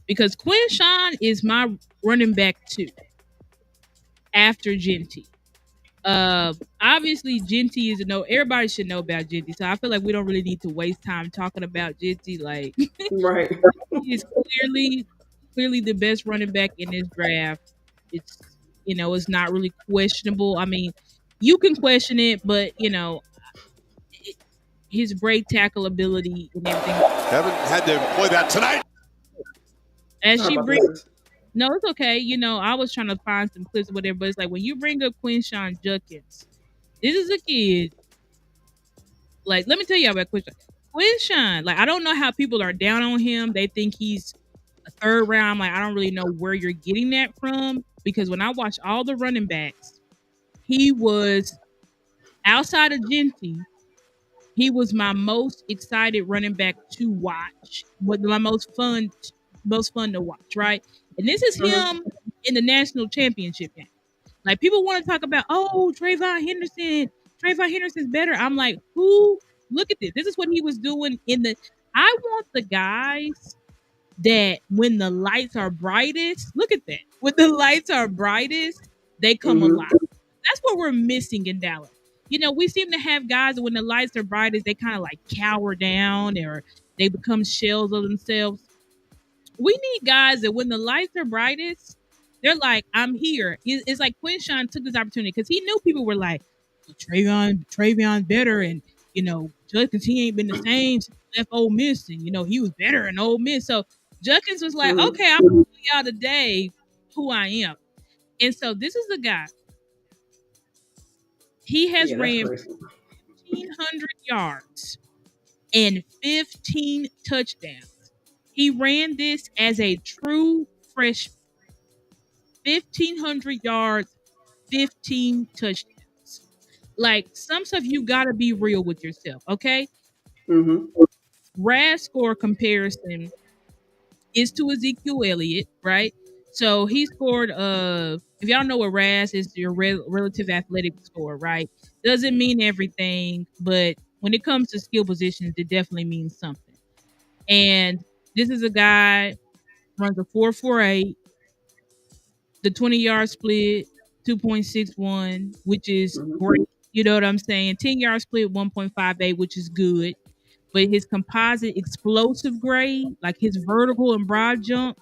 Because Quinn Sean is my running back too after Genty. Obviously Genty is a no. Everybody should know about Genty, so I feel like we don't really need to waste time talking about Genty. Like Right. he is clearly the best running back in this draft. It's it's not really questionable. I mean, you can question it, but it, his break tackle ability and everything. Haven't had to employ that tonight. As Sorry she about this. brings, no, it's okay. I was trying to find some clips or whatever, but it's like when you bring up Quinshawn Judkins, this is a kid. Like, let me tell you about Quinshawn. Quinshawn, like, I don't know how people are down on him. They think he's a third round. Like, I don't really know where you're getting that from because when I watched all the running backs, he was outside of Genty. He was my most excited running back to watch, but my most fun to watch, right? And this is Mhm. him. in the national championship game. Like people want to talk about, oh, Trayvon Henderson. Trayvon Henderson's better. I'm like, who? Look at this. This is what he was doing in the. I want the guys that when the lights are brightest, look at that. When the lights are brightest, they come alive. Mm-hmm. That's what we're missing in Dallas. You know, we seem to have guys that when the lights are brightest, they kind of like cower down or they become shells of themselves. We need guys that when the lights are brightest, they're like, I'm here. It's like Quinshawn took this opportunity because he knew people were like, well, Trayvon's better, and you know, Judkins, he ain't been the same since he left Ole Miss, and you know, he was better in Ole Miss. So Judkins was like, Mm-hmm. okay, I'm gonna show y'all today who I am. And so this is a guy. He has Yeah, that's ran crazy. 1,500 yards and 15 touchdowns. He ran this as a true freshman. 1,500 yards, 15 touchdowns. Like some stuff you gotta be real with yourself, okay? Mm-hmm. RAS score comparison is to Ezekiel Elliott, right? So he scored if y'all know what RAS is, your relative athletic score, right? Doesn't mean everything, but when it comes to skill positions, it definitely means something. And this is a guy runs a 4.48, the 20-yard split 2.61, which is Mm-hmm. great. You know what I'm saying? 10-yard split 1.58, which is good. But his composite explosive grade, like his vertical and broad jump,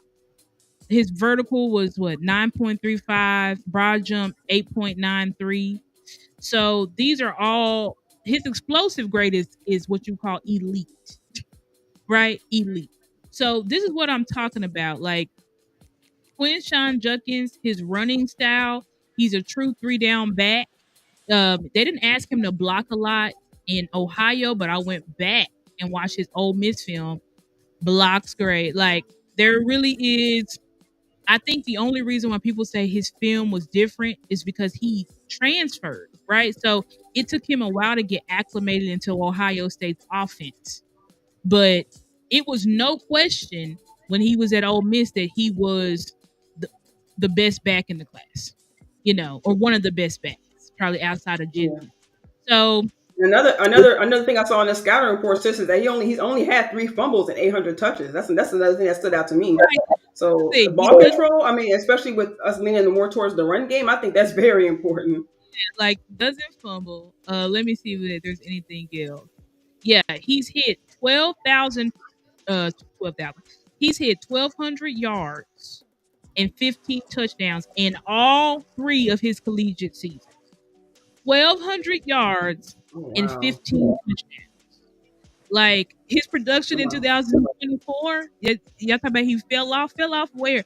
his vertical was what 9.35, broad jump 8.93. So these are all his explosive grade is what you call elite, right? Elite. So this is what I'm talking about. Like Quinshawn Judkins, his running style, he's a true three down back. They didn't ask him to block a lot in Ohio, but I went back and watched his Ole Miss film. Blocks great. Like there really is. I think the only reason why people say his film was different is because he transferred, right? So it took him a while to get acclimated into Ohio State's offense. But it was no question when he was at Ole Miss that he was the, the best back in the class, you know, or one of the best backs, probably outside of Yeah. Gentry. So, Another thing I saw in the scouting report says is that he's only had 3 fumbles and 800 touches. That's another thing that stood out to me. So see, ball control, I mean, especially with us leaning more towards the run game, I think that's very important. like doesn't fumble. Let me see if there's anything else. Yeah, he's hit 12,000. He's hit 1,200 yards and 15 touchdowns in all 3 of his collegiate seasons. 1,200 yards Oh, and wow. 15 touchdowns. Like his production in Wow. 2024, y'all talking about he fell off. Fell off where?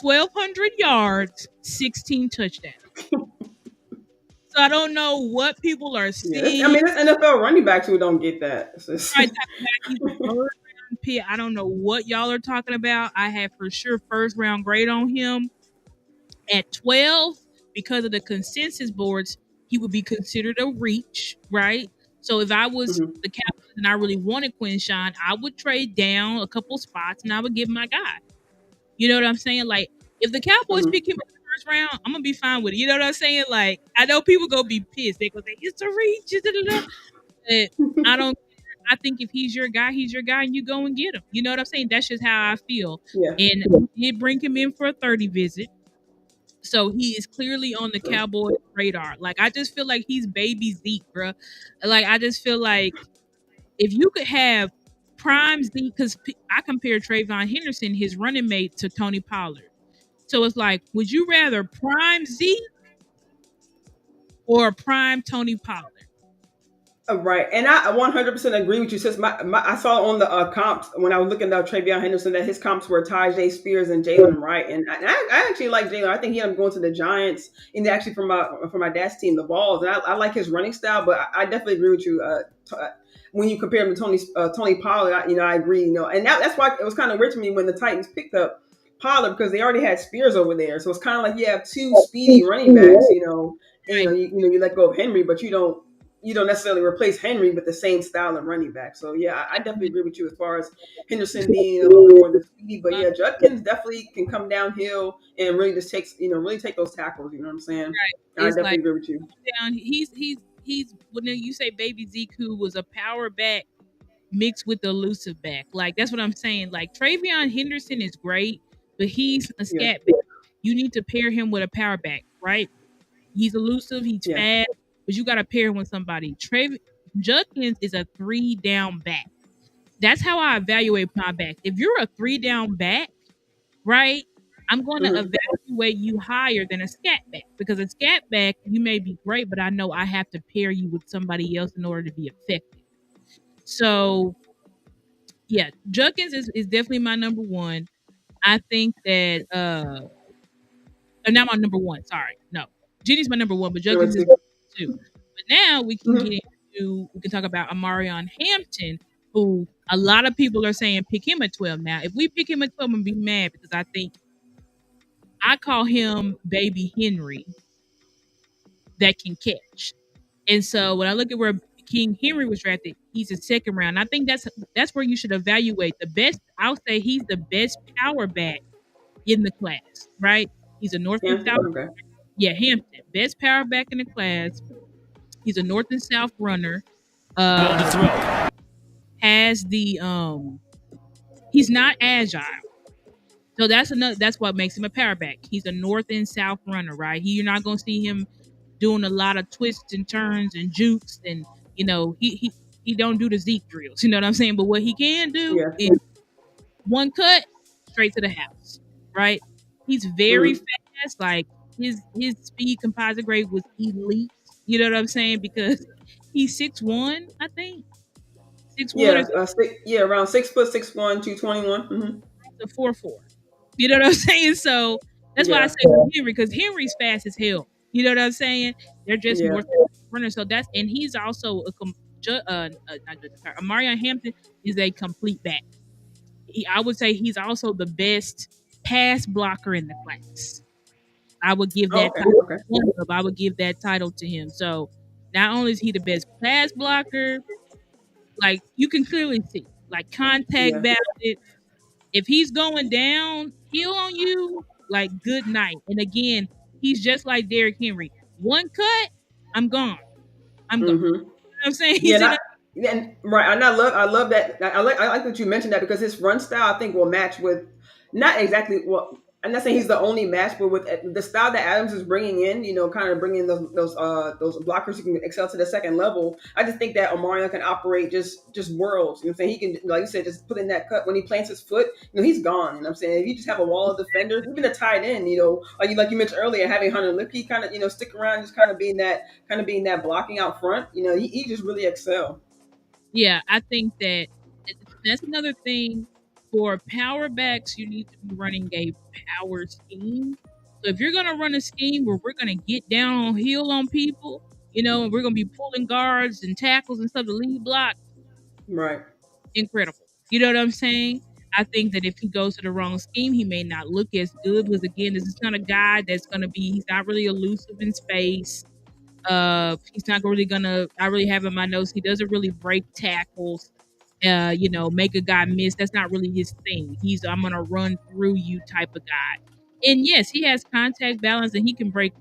1,200 yards, 16 touchdowns. So I don't know what people are Yeah, seeing. this NFL running backs who don't get that. It's just- Right, talking about he's a third round pick. I don't know what y'all are talking about. I have for sure first round grade on him at 12 because of the consensus boards. He would be considered a reach, right? So if I was Mhm. the Cowboys and I really wanted Quinshawn, I would trade down a couple spots and I would give him my guy. You know what I'm saying? Like if the Cowboys Mhm. pick him in the first round, I'm gonna be fine with it. You know what I'm saying? Like I know people gonna be pissed. They gonna say it's a reach, da, da, da. But I don't. I think if he's your guy, he's your guy, and you go and get him. You know what I'm saying? That's just how I feel. Yeah. And we did bring him in for a 30 visit. So he is clearly on the Sure. Cowboys radar. Like I just feel like he's baby Zeke, bro. Like I just feel like if you could have prime Zeke, because I compare Trayvon Henderson, his running mate, to Tony Pollard. So it's like, would you rather prime Zeke or prime Tony Pollard? Right, and I 100% agree with you. Since I saw on the comps when I was looking at Travion Henderson that his comps were Tajay Spears and Jalen Wright, and I actually like Jalen. I think he ended up going to the Giants, and actually from my dad's team, the Balls, and I like his running style. But I definitely agree with you. When you compare him to Tony Pollard, I agree. And that's why it was kind of weird to me when the Titans picked up Pollard because they already had Spears over there. So it's kind of like you have 2 speedy running backs. And Right. you let go of Henry, but you don't. you don't necessarily replace Henry with the same style of running back. So yeah, I definitely agree with you as far as Henderson being a little bit more than speedy. But Uh, yeah, Judkins definitely can come downhill and really just takes really take those tackles. You know what I'm saying? I it's definitely like agree with you. down. He's when you say Baby Zeke, who was a power back mixed with the elusive back. Like that's what I'm saying. Like Travion Henderson is great, but he's a Yeah, scat back. You need to pair him with a power back, right? He's elusive, he's yeah. fast, but you got to pair him with somebody. Judkins is a 3 down back. That's how I evaluate my back. If you're a 3 down back, right? I'm going to Hmm. evaluate you higher than a scat back because a scat back, you may be great, but I know I have to pair you with somebody else in order to be effective. So yeah, Judkins is definitely my number one. I think that not my number one, sorry. No. Jenny's my number one, but Number Judkins is two. two. But now Hmm. we can talk about Amarion Hampton, who a lot of people are saying pick him at 12. Now, if we pick him at 12, I'm gonna be mad because I think I call him baby Henry that can catch. And so when I look at where King Henry was drafted, he's a second round. I think that's where you should evaluate the best. I'll say he's the best power back in the class, right? He's a North and Hampton. South. Okay. Yeah, Hampton, best power back in the class. He's a North and South runner. Uh, has the he's not agile. So that's what makes him a power back. He's a North and South runner, right? You're not gonna see him doing a lot of twists and turns and jukes, and he don't do the Zeke drills. You know what I'm saying? But what he can do Yeah. is one cut straight to the house, right? He's very Hmm. fast. Like his speed composite grade was elite. You know what I'm saying? Because he's 6'1", I think 6'1" or Yeah. Yeah. Around 6 foot 6'1", 221. Mm-hmm. a 4'4". You know what I'm saying? So that's why I Yeah. say Henry, because Henry's fast as hell. You know what I'm saying? They're just Yeah. more runners. So and he's also not just, sorry, Amarion Hampton is a complete back. I would say he's also the best pass blocker in the class. I would give Oh, that okay. title. Okay. I would give that title to him. So not only is he the best pass blocker, like you can clearly see, like contact Yeah. value. If he's going down heel on you, like good night. And again, he's just like Derrick Henry. One cut, I'm gone. I'm gone. Mm-hmm. You know what I'm saying? Yeah, He's in a not and right. And I love that. I like that you mentioned that because his run style I think will match with not exactly what. I'm not saying he's the only match, but with the style that Adams is bringing in, kind of bringing those blockers who can excel to the second level. I just think that Omarion can operate just worlds. You know what I'm saying? He can, like you said, just put in that cut when he plants his foot. He's gone. You know what I'm saying? If you just have a wall of defenders, even a tight end, like you mentioned earlier, having Hunter Lipke kind of stick around, just kind of being that blocking out front. He just really excel. Yeah, I think that's another thing for power backs. You need to be running a power scheme. So if you're gonna run a scheme where we're gonna get down on heel on people, and we're gonna be pulling guards and tackles and stuff to lead block, Right. incredible. You know what I'm saying? I think that if he goes to the wrong scheme, he may not look as good because again, this is not a guy that's gonna be. He's not really elusive in space. He's not really gonna. I really have in my notes. He doesn't really break tackles. Make a guy miss. That's not really his thing. He's I'm gonna run through you type of guy. And yes, he has contact balance and he can break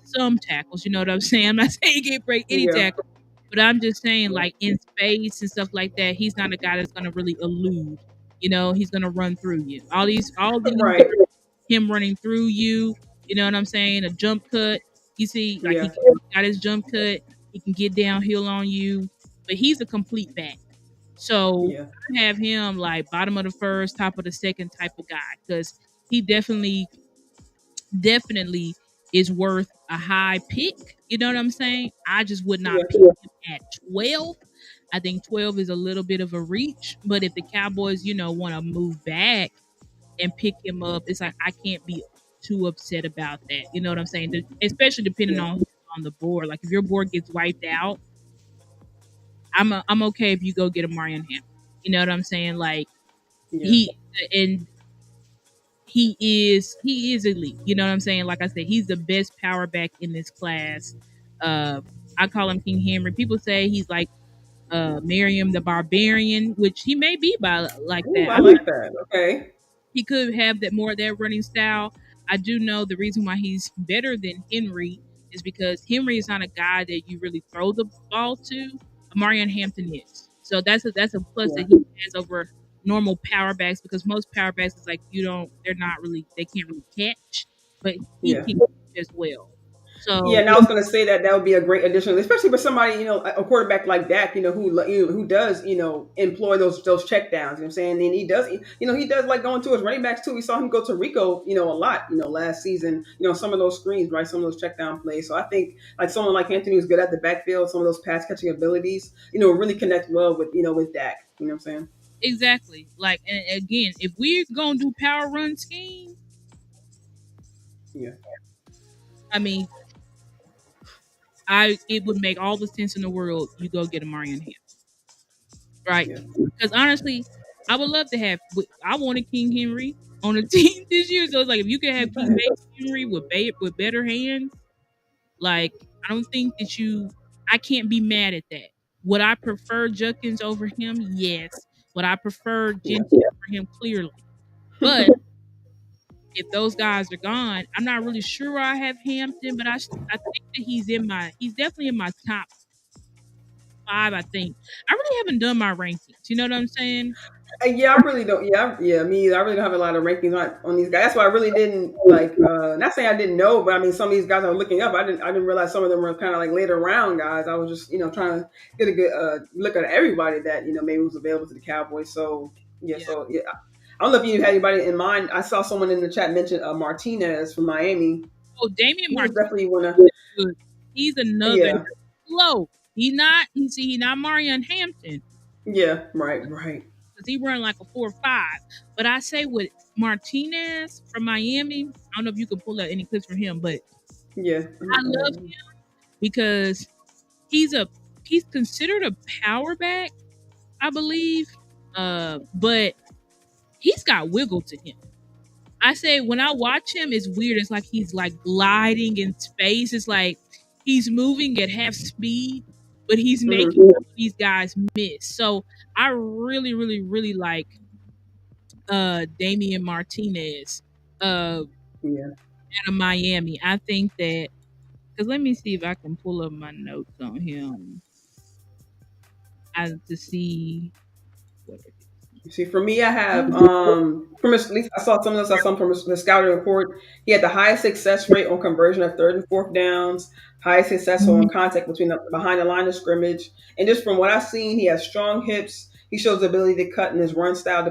some tackles. You know what I'm saying? I'm not saying he can't break any Yeah. tackle, but I'm just saying Yeah. like in space and stuff like that, he's not a guy that's gonna really elude. He's gonna run through you. All these Right. him running through you. You know what I'm saying? A jump cut. You see, like Yeah. he got his jump cut. He can get downhill on you, but he's a complete back. So Yeah. I have him like bottom of the first, top of the second type of guy because he definitely is worth a high pick. You know what I'm saying? I just would not Yeah. pick him at 12. I think 12 is a little bit of a reach, but if the Cowboys, want to move back and pick him up, it's like I can't be too upset about that. You know what I'm saying? Especially depending Yeah. on who's on the board. Like if your board gets wiped out, I'm okay if you go get a Marion Ham. You know what I'm saying? Like Yeah. he and he is elite. You know what I'm saying? Like I said, he's the best power back in this class. I call him King Henry. People say he's like Miriam the Barbarian, which he may be by like Ooh, that. I like that. Okay. He could have that more of that running style. I do know the reason why he's better than Henry is because Henry is not a guy that you really throw the ball to. Marion Hampton is. So that's a plus Yeah. that he has over normal power backs because most power backs is like they're not really they can't really catch, but he Yeah. can catch as well. Yeah, So and I was going to say that that would be a great addition, especially for somebody, a quarterback like Dak, who does, employ those check downs. You know what I'm saying? And he does like going to his running backs too. We saw him go to Rico, a lot, last season. Some of those screens, right? Some of those check down plays. So I think like someone like Anthony who's good at the backfield, some of those pass catching abilities, really connect well with Dak. You know what I'm saying? exactly. Like and again, if we're gonna do power run scheme, Yeah. I mean, I it would make all the sense in the world. You go get a Marion Ham, right? Yeah. Because honestly, I would love to have. I wanted King Henry on a team this year, so it's like if you could have King Henry with better hands, like I don't think that you. I can't be mad at that. Would I prefer Judkins over him? Yes. Would I prefer Yeah. Genty over him? Clearly. But if those guys are gone, I'm not really sure where I have Hampton, but I think that he's definitely in my top five. I think I really haven't done my rankings. You know what I'm saying? Yeah, I really don't. Yeah, me either. I really don't have a lot of rankings on these guys. That's why I really didn't like. Not saying I didn't know, but I mean, some of these guys I was looking up. I didn't realize some of them were kind of like later round guys. I was just trying to get a good look at everybody that maybe was available to the Cowboys. So yeah, Yeah. I don't know if you had anybody in mind. I saw someone in the chat mention Martinez from Miami. Oh, Damian He was Martinez definitely one of is good. He's another yeah, slow. He not Marion Hampton yeah, right, because he run like a 4.5. But I say with Martinez from Miami, I don't know if you can pull out any clips from him, but yeah, I love him because he's a he's considered a power back, I believe. But he's got wiggle to him. I say when I watch him, it's weird. It's like he's like gliding in space. It's like he's moving at half speed, but he's making hmm these guys miss. So I really, really, really like Damian Martinez yeah. out of Miami. I think that because let me see if I can pull up my notes on him to see what it is. See, for me, I have from at least I saw some of this. I saw some from the scouting report. He had the highest success rate on conversion of third and fourth downs, highest success on contact behind the line of scrimmage, and just from what I've seen, he has strong hips. He shows the ability to cut in his run style,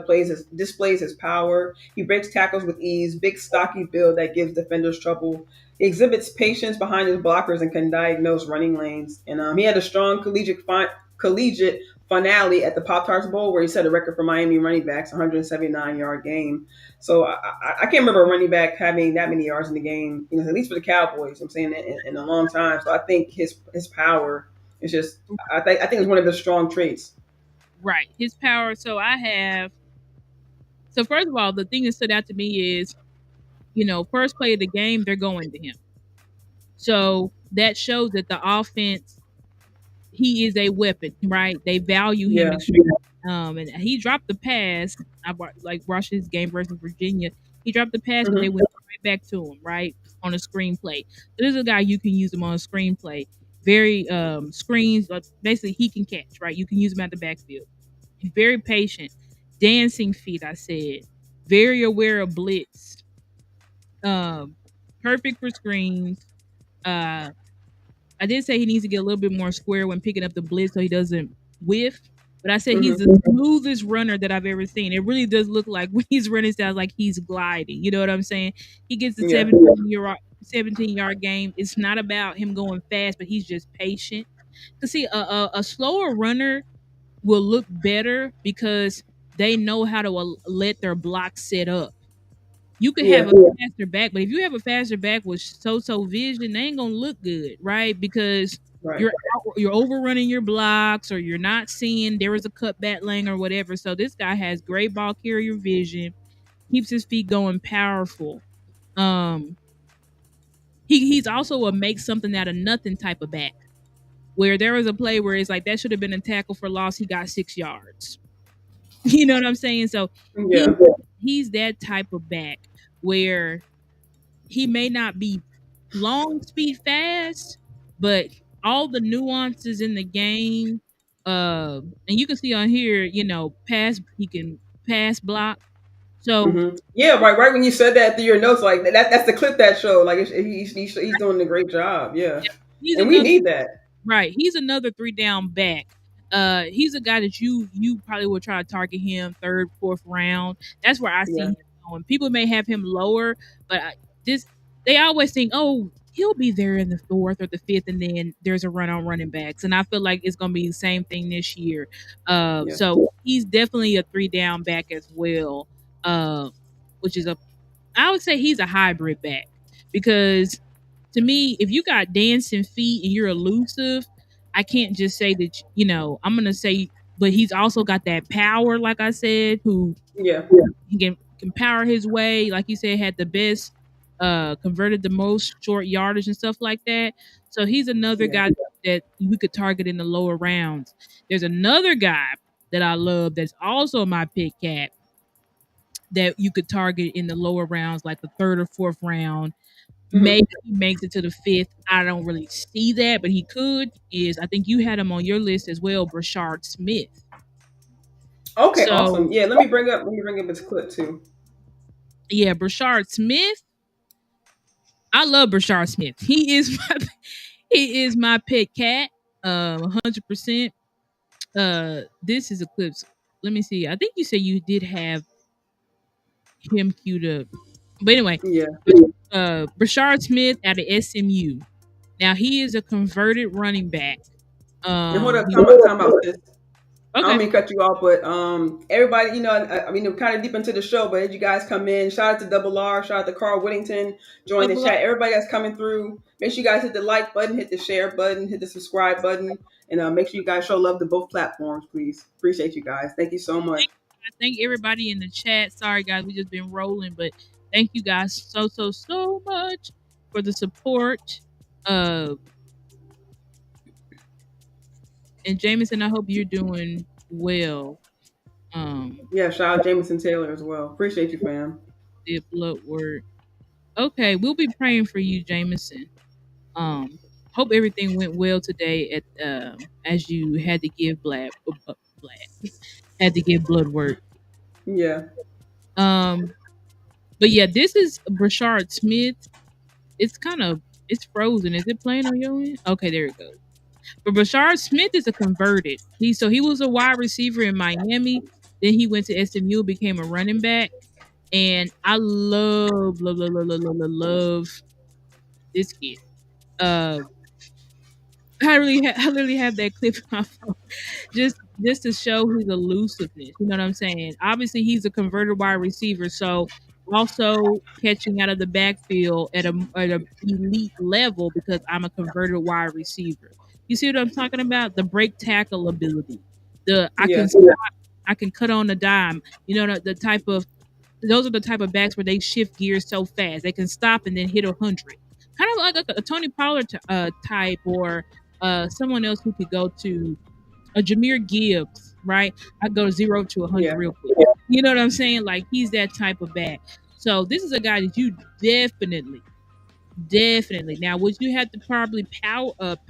displays his power. He breaks tackles with ease, big stocky build that gives defenders trouble. He exhibits patience behind his blockers and can diagnose running lanes. And he had a strong collegiate finale at the Pop Tarts Bowl where he set a record for Miami running backs, 179-yard game. So I can't remember a running back having that many yards in the game, at least for the Cowboys. I'm saying in a long time. So I think his power is just I think it's one of his strong traits. Right, his power. So first of all, the thing that stood out to me is first play of the game, they're going to him. So that shows that the offense, he is a weapon, right? They value him Yeah. extremely. And he dropped the pass. Like watched his game versus Virginia. He dropped the pass, but they hmm went right back to him, right on a screenplay. So this is a guy you can use him on a screenplay. Very screens, but basically he can catch, right? You can use him at the backfield. He's very patient, dancing feet. I said, very aware of blitz. Um, Perfect for screens. Uh, I did say he needs to get a little bit more square when picking up the blitz so he doesn't whiff. But I said he's hmm the smoothest runner that I've ever seen. It really does look like when he's running, sounds like he's gliding. You know what I'm saying? He gets the Yeah. 17-yard game. It's not about him going fast, but he's just patient. Cause see, a slower runner will look better because they know how to let their block set up. You could have Yeah. a faster back, but if you have a faster back with so vision, they ain't gonna look good, right? Because Right. you're overrunning your blocks, or you're not seeing there is a cutback lane or whatever. So this guy has great ball carrier vision, keeps his feet going, powerful. Um, he's also a make something out of nothing type of back. where there was a play where it's like that should have been a tackle for loss. He got 6 yards. You know what I'm saying? So he Yeah. he's that type of back where he may not be long speed fast, but all the nuances in the game, and you can see on here, pass he can pass block. So Yeah, right when you said that through your notes, like that's the clip that show. Like he's doing a great job. Yeah, he's and we another need that. right. He's another three down back. He's a guy that you probably would try to target him third, fourth round. That's where I see Yeah, him going. People may have him lower, but this they always think, oh, he'll be there in the fourth or the fifth, and then there's a run on running backs. And I feel like it's going to be the same thing this year. yeah, So he's definitely a three down back as well. Uh, which is I would say he's a hybrid back because to me, if you got dancing feet and you're elusive, I can't just say that, I'm going to say, but he's also got that power, like I said, who yeah. he can power his way. Like you said, had the best, converted the most short yardage and stuff like that. So he's another Yeah. guy that we could target in the lower rounds. There's another guy that I love that's also my pick cat that you could target in the lower rounds, like the third or fourth round. hmm Maybe he makes it to the fifth. I don't really see that, but he could. Is I think you had him on your list as well, Brashard Smith. Okay, So awesome. Yeah, let me bring up his clip too. yeah, Brashard Smith. I love Brashard Smith. He is my pet cat. 100%. This is a clip. Let me see. I think you said you did have him queued up, but anyway, Yeah. Brashard Smith out of SMU. Now he is a converted running back. And hold up, He time out, sis. I don't okay. mean to cut you off, but everybody, I mean, we're kind of deep into the show, but as you guys come in, shout out to Double R, shout out to Carl Whittington, join the Double chat. Everybody that's coming through, make sure you guys hit the like button, hit the share button, hit the subscribe button, and make sure you guys show love to both platforms, please. Appreciate you guys. Thank you so much. thank everybody in the chat. Sorry guys, we just been rolling, but thank you guys so much for the support. Uh and Jameson, I hope you're doing well. Um Yeah, shout out Jameson Taylor as well. Appreciate you, fam. did blood work. Okay, we'll be praying for you, Jameson. Um hope everything went well today at as you had to give blad had to give blood work. Yeah. Um but yeah, this is Brashard Smith. It's kind of it's frozen. Is it playing on your end? Okay, there it goes. But Brashard Smith is a converted. He was a wide receiver in Miami. Then he went to SMU, became a running back, and I love this kid. Uh, I literally have that clip on my phone just to show his elusiveness. You know what I'm saying? Obviously, he's a converted wide receiver, so also catching out of the backfield at a elite level because I'm a converted wide receiver. You see what I'm talking about? The break tackle ability. The I Yeah. can stop, I can cut on a dime. You know the type of those are the type of backs where they shift gears so fast they can stop and then hit 100. Kind of like a Tony Pollard type or someone else who could go to a Jameer Gibbs, right? I go 0 to 100 Yeah. real quick. You know what I'm saying? Like he's that type of back. So this is a guy that you definitely. Now, would you have to probably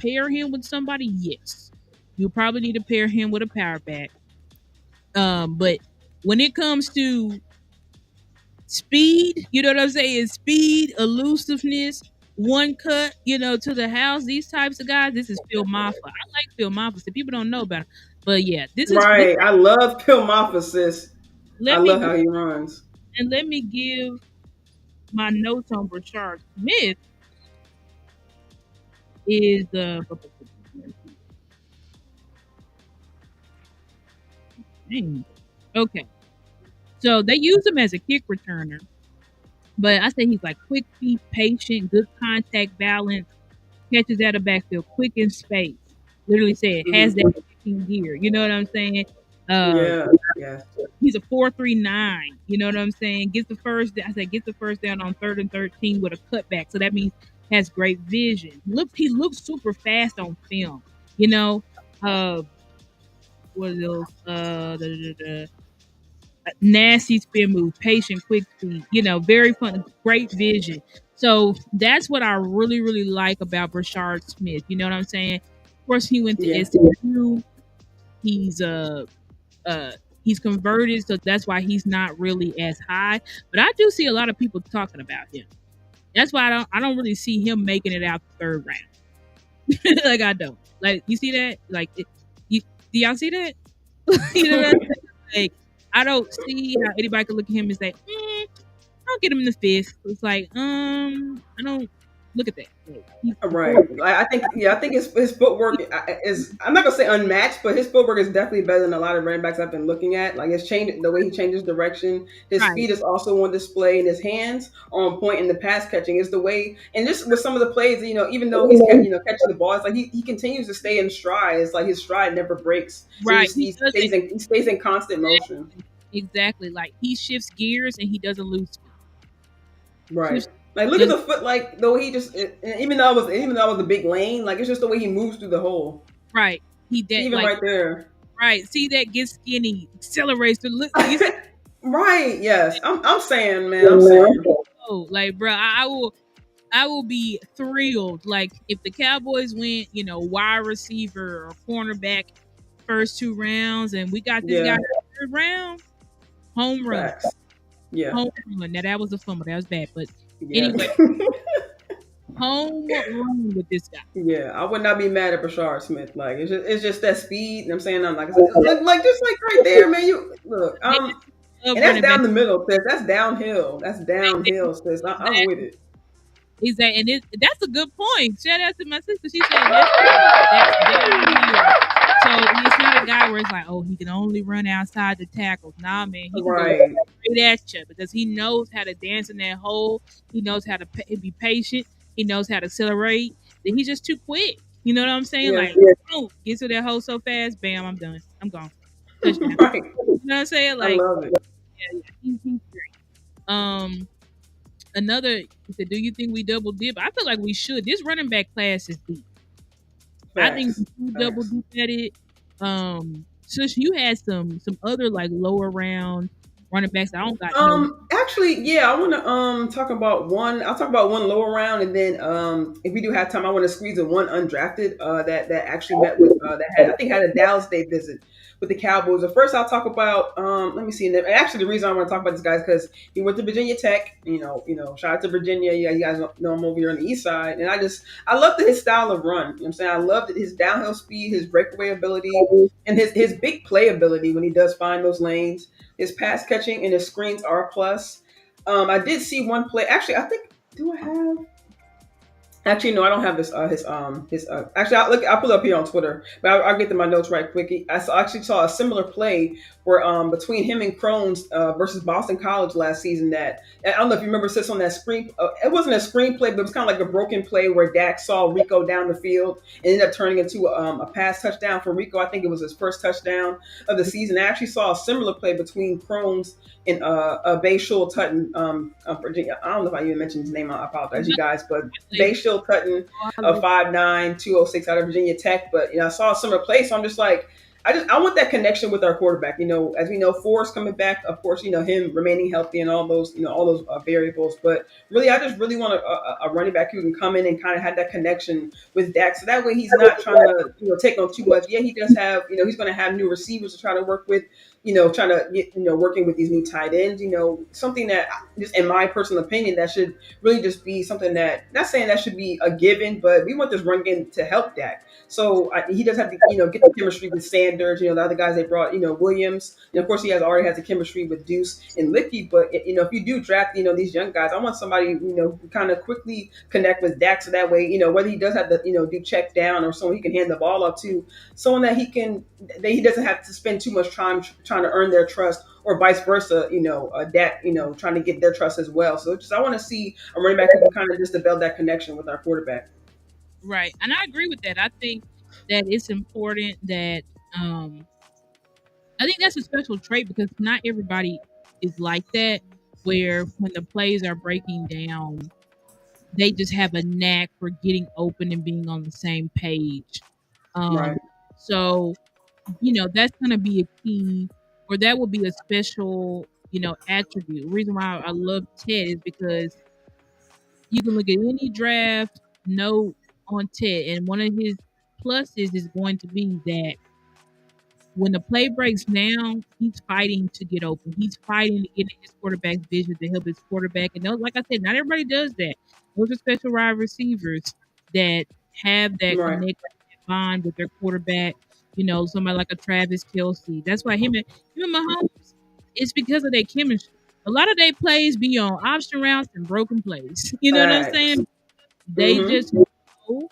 pair him with somebody? Yes, you probably need to pair him with a power back. But when it comes to speed, you know what I'm saying? Speed, elusiveness, one cut, to the house. These types of guys. This is Phil Maffa. I like Phil Maffa. So people don't know about him, but yeah, this. Right. I love Pilmophysis. I Let me love how he runs. let me give my notes on Brashard Smith is okay. So they use him as a kick returner, but I say he's like quick feet, patient, good contact balance, catches out of backfield, quick in space. Literally said has hmm that kicking gear. You know what I'm saying? Uh, Yeah. Yeah. he's a 4.39. You know what I'm saying? Gets the first. I said gets the first down on 3rd and 13 with a cutback. So that means has great vision. He looks super fast on film. You know, uh, what are those? Nasty spin move, patient, quick feet. Very fun, great vision. So that's what I really, really like about Brashard Smith. You know what I'm saying? Of course, he went to Yeah. SMU. He's uh he's converted, so that's why he's not really as high. But I do see a lot of people talking about him. That's why I don't really see him making it out the third round. Like I don't. Like you see that? Like you do y'all see that? You know what I'm saying? Like I don't see how anybody could look at him and say, I'll get him in the fifth. It's like, I don't look at that. Like, he's Right. I think his footwork is, I'm not gonna say unmatched, but his footwork is definitely better than a lot of running backs I've been looking at. Like it's changed the way he changes direction. His right, speed is also on display, and his hands are on point in the pass catching. Is the way, and just with some of the plays, even though he's catching the ball, it's like he continues to stay in stride. It's like his stride never breaks. So right. He doesn't he stays in constant motion. exactly like he shifts gears and he doesn't lose speed. Right. Shifts, Like look at does the foot, like the way he just, even though it was a big lane, like it's just the way he moves through the hole. right. He that Even like right there. right. See that gets skinny, accelerates. To look, you see, Right. Yes. I'm saying, man. I'm saying. oh, like bro, I will be thrilled. Like if the Cowboys went, wide receiver or cornerback first two rounds, and we got this guy Yeah. in the third round, home run, Facts. Yeah. home run. Now that was a fumble, that was bad, but Yeah. anyway, home run with this guy. Yeah. I would not be mad at Brashard Smith. Like it's just that speed. I'm saying, I'm like, like just like right there, man. You look. They love And that's running back. down the middle, sis. That's downhill. That's downhill, sis. I'm with it. Exactly, and that's a good point. Shout out to my sister. She said that's downhill. So it's not a guy where it's like, oh, he can only run outside the tackles. Nah, man, he can go Right. straight at you because he knows how to dance in that hole. He knows how to be patient. He knows how to accelerate. Then he's just too quick. You know what I'm saying? Yeah. Like, boom, get to that hole so fast, bam, I'm done. I'm gone. Touchdown. Right. You know what I'm saying? I Like, love it. yeah, he's great. Another, he said, do you think we double dip? I feel like we should. This running back class is deep. I think Facts. we should double Facts. dip at it. Since you had some other like lower round running backs, I don't got no. Actually, yeah, I want to talk about one. I'll talk about one lower round, and then if we do have time, I want to squeeze in one undrafted that actually met with that had, I think, had a Dallas Day visit with the Cowboys. But first, I'll talk about let me see. And actually, the reason I want to talk about this guy is because he went to Virginia Tech. Shout out to Virginia. Yeah, you guys know I'm over here on the east side, and I loved his style of run. You know what I'm saying? I loved his downhill speed, his breakaway ability, and his big play ability when he does find those lanes. His pass catching and his screens are a plus. I did see one play. Actually, I think, do I have? Actually, no, I don't have this. Actually, I'll pull it up here on Twitter, but I'll get to my notes right quick. Actually saw a similar play where between him and Crohn's versus Boston College last season. That I don't know if you remember, sits on that screen. It wasn't a screenplay, but it was kind of like a broken play where Dak saw Rico down the field and ended up turning into a pass touchdown for Rico. I think it was his first touchdown of the season. I actually saw a similar play between Crohn's and Bayshul Tutton, Virginia. I don't know if I even mentioned his name. I apologize, you guys, but Bayshul Tutton, 5'9", 206 out of Virginia Tech. But I saw a similar play, so I'm just like, I want that connection with our quarterback. As we know, Forrest coming back, of course, him remaining healthy and all those, variables. But really, I just really want a running back who can come in and kind of have that connection with Dak, so that way he's not trying to, take on too much. Yeah, he does have, he's going to have new receivers to try to work with. Trying to get, working with these new tight ends, something that, just in my personal opinion, that should really just be something that, not saying that should be a given, but we want this run game to help Dak. So he does have to, get the chemistry with Sanders, the other guys they brought, Williams. And of course, he already has the chemistry with Deuce and Licky. But, if you do draft, these young guys, I want somebody, who kind of quickly connect with Dak. So that way, whether he does have to, do check down or someone he can hand the ball up to, someone that he doesn't have to spend too much time trying to earn their trust, or vice versa, Dak, trying to get their trust as well. So I want to see a running back who can kind of just develop that connection with our quarterback. Right, and I agree with that. I think that it's important that I think that's a special trait because not everybody is like that. Where when the plays are breaking down, they just have a knack for getting open and being on the same page. Um, Right. so that's going to be a key, or that will be a special, attribute. The reason why I love Ted is because you can look at any draft note on Ted, and one of his pluses is going to be that when the play breaks down, he's fighting to get open. He's fighting to get in his quarterback's vision to help his quarterback. And those, like I said, not everybody does that. Those are special wide receivers that have that Right. connect, that bond with their quarterback. Somebody like a Travis Kelsey. That's why him and Mahomes, it's because of their chemistry. A lot of their plays be on option routes and broken plays. You know what I'm Facts. saying? They just Mm-hmm. know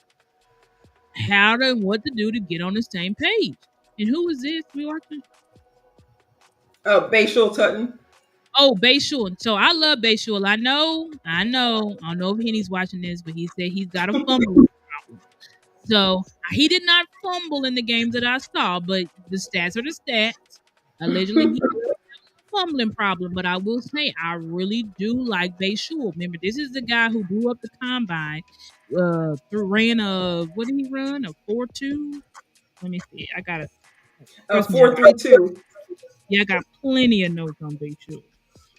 what to do to get on the same page. And who is this we watching? Bayshul Tutton. Oh, Bayshul. So I love Bayshul. I don't know if Henny's watching this, but he said he's got a fumble problem. So he did not fumble in the games that I saw, but the stats are the stats. Allegedly, he had a fumbling problem. But I will say, I really do like Bayshul. Remember, this is the guy who blew up the combine. Ran a, what did he run? A 4.2. Let me see. I got it. Trust me, 4.32. yeah, I got plenty of notes on Bayshul.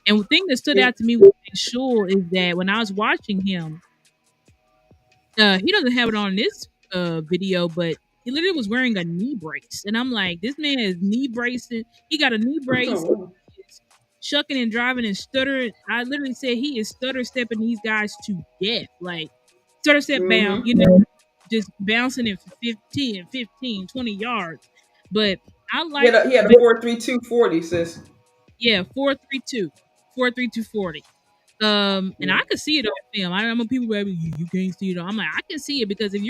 And the thing that stood Yeah. out to me with Shul is that when I was watching him, he doesn't have it on this video, but he literally was wearing a knee brace. And I'm like, this man is knee bracing. He got a knee Oh, brace, wow. shucking and driving and stuttering. I literally said he is stutter stepping these guys to death. Like, stutter step bound, Mm-hmm. just bouncing it for 15, 20 yards. But I He like, had a 4.32 40, sis. yeah, 4.32, 4.32 40. And Yeah. I could see it on film. I know people be like, you can't see it. I'm like, I can see it because if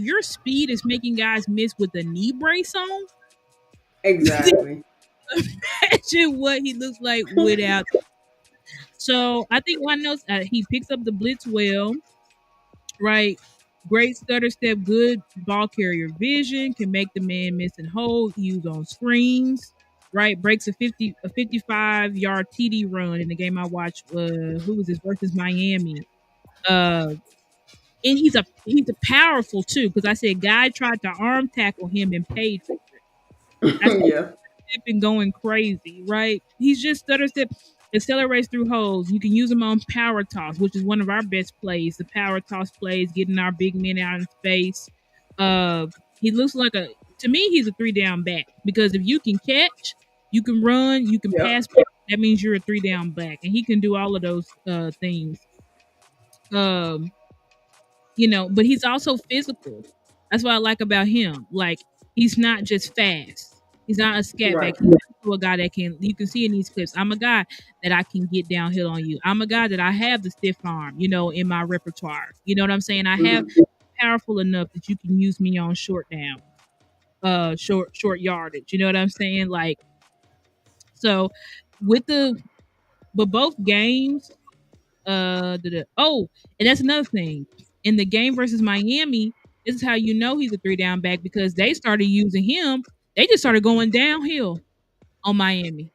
your speed is making guys miss with the knee brace on, Exactly. imagine what he looks like without. So I think one knows he picks up the blitz well, right? Great stutter step, good ball carrier vision, can make the man miss and hold, use on screens, right? Breaks a 55-yard TD run in the game I watched. Who was this versus Miami? Uh, and he's a powerful too because I said guy tried to arm tackle him and paid for it. That's Yeah. been going crazy, right? He's just stutter step, accelerates through holes. You can use him on power toss, which is one of our best plays. The power toss plays, getting our big men out in space. He looks like to me, he's a 3-down back because if you can catch, you can run, you can Yep. pass. That means you're a 3-down back, and he can do all of those things. Um, but he's also physical. That's what I like about him. Like he's not just fast. He's not a scat Right. back. He's also a guy that you can see in these clips. I'm a guy that I can get downhill on you. I'm a guy that I have the stiff arm, in my repertoire. You know what I'm saying? I have Mm-hmm. powerful enough that you can use me on short down, short yardage. You know what I'm saying? Like so with but both games, oh, and that's another thing. In the game versus Miami, this is how you know he's a 3-down back because they started using him. They just started going downhill on Miami.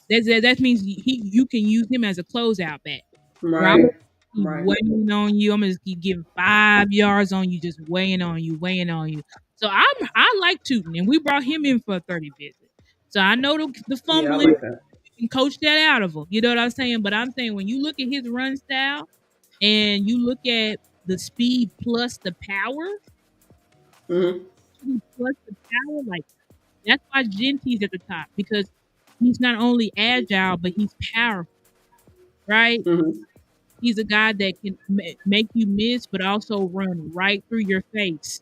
That means you can use him as a closeout back. Where I'm gonna Right. keep Right. weighing on you. I'm gonna keep giving 5 yards on you, just weighing on you, weighing on you. So I like Tootin, and we brought him in for a 30 visit. So I know the Yeah, I fumbling like that. can coach that out of him. You know what I'm saying? But I'm saying when you look at his run style and you look at the speed plus the power, Mm-hmm. like that's why Genty's at the top because he's not only agile but he's powerful, right? Mm-hmm. He's a guy that can make you miss, but also run right through your face.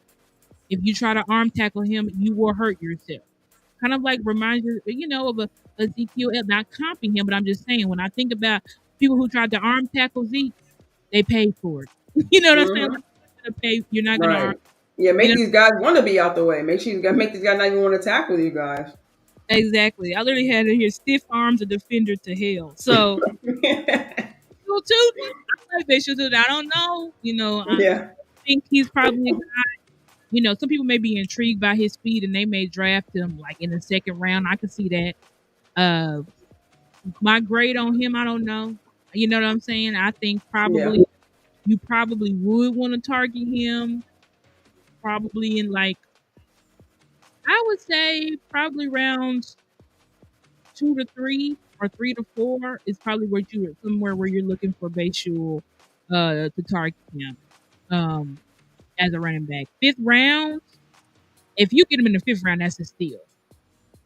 If you try to arm tackle him, you will hurt yourself. Kind of like reminds you, of a Ezekiel. Not comping him, but I'm just saying when I think about people who tried to arm tackle Zeke, they paid for it. You know what I'm saying? Mm-hmm. Like, you're not gonna arm. Right. Yeah, You make know these guys want to be out the way. Make sure you got make these guys not even want to tackle you guys. exactly. I literally had to hear stiff arms a defender to hell. So Bishop Tootin, I like Bishop Tootin. I don't know. I Yeah. think he's probably a guy. Some people may be intrigued by his speed and they may draft him like in the second round. I can see that. Uh, my grade on him, I don't know. You know what I'm saying? I think Yeah. probably you probably would want to target him probably in like I would say probably rounds 2 to 3 or 3 to 4 is probably where you somewhere where you're looking for Bayshul to target him as a running back. Fifth round, if you get him in the fifth round, that's a steal.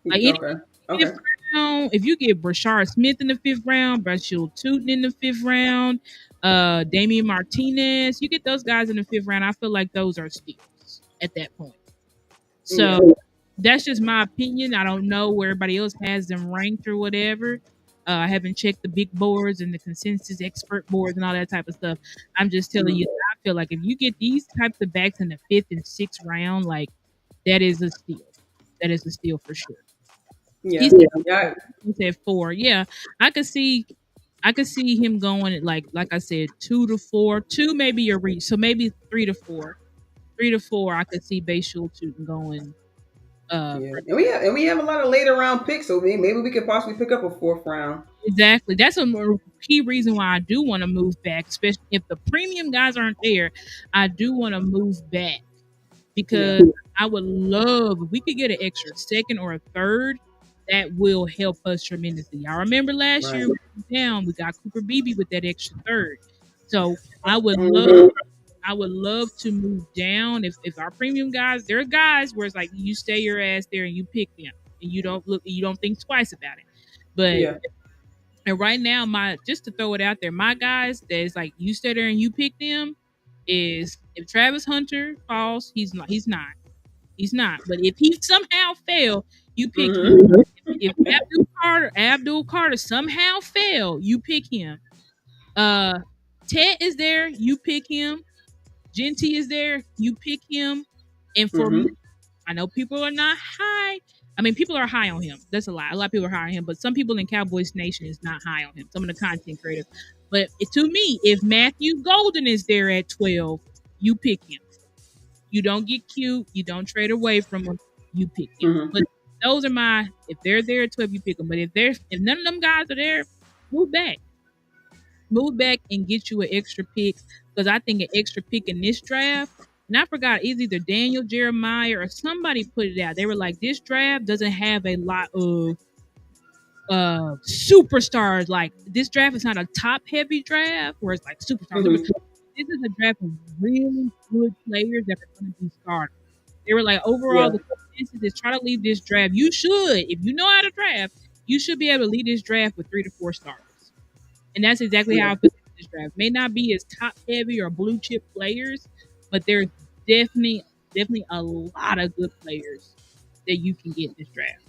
Like any Okay. fifth Okay. round, if you get Brashard Smith in the fifth round, Brashul Tootin in the fifth round, Damian Martinez, you get those guys in the fifth round. I feel like those are steals at that point. Yeah. So that's just my opinion. I don't know where everybody else has them ranked or whatever. I haven't checked the big boards and the consensus expert boards and all that type of stuff. I'm just telling you, Mhm. I feel like if you get these types of backs in the fifth and sixth round, like that is a steal. That is a steal for sure. He Yeah. said Yeah. four. He said four. Yeah, I could see. I could see him going at like I said, 2 to 4. Two maybe your reach. So maybe 3 to 4. 3 to 4. I could see Bayshul Tootin going. Yeah. For And we have a lot of later round picks, so maybe we could possibly pick up a fourth round. exactly. That's a more key reason why I do want to move back, especially if the premium guys aren't there. I do want to move back Yeah. because I would love if we could get an extra second or a third. That will help us tremendously. Y'all remember last Right. year we went down, we got Cooper Beebe with that extra third. So I would love Mhm. I would love to move down if our premium guys, there are guys where it's like you stay your ass there and you pick them and you don't think twice about it. But Yeah. and right now, my just to throw it out there, my guys that's like you stay there and you pick them is if Travis Hunter falls, he's not. But if he somehow fail, you pick him. Mhm. If Abdul Carter somehow fail, you pick him. Uh, Ted is there, you pick him. Genty is there, you pick him. And for me, Mhm. I know people are not high. I mean, people are high on him. That's a lie. A lot of people are high on him, but some people in Cowboys Nation is not high on him. Some of the content creators. But to me, if Matthew Golden is there at 12, you pick him. You don't get cute. You don't trade away from him. You pick him. Mhm. But those are my. If they're there at 12, you pick them. But if none of them guys are there, move back. Move back and get you an extra pick because I think an extra pick in this draft. And I forgot it's either Daniel Jeremiah or somebody put it out. They were like, this draft doesn't have a lot of superstars. Like this draft is not a top heavy draft where it's like superstars. Mhm. This is a draft of really good players that are going to be starters. They were like, overall, Yeah. the consensus is try to lead this draft. You should, if you know how to draft, you should be able to lead this draft with 3 to 4 starters. And that's exactly how Yeah. I feel about this draft. May not be as top heavy or blue chip players, but there's definitely a lot of good players that you can get in this draft.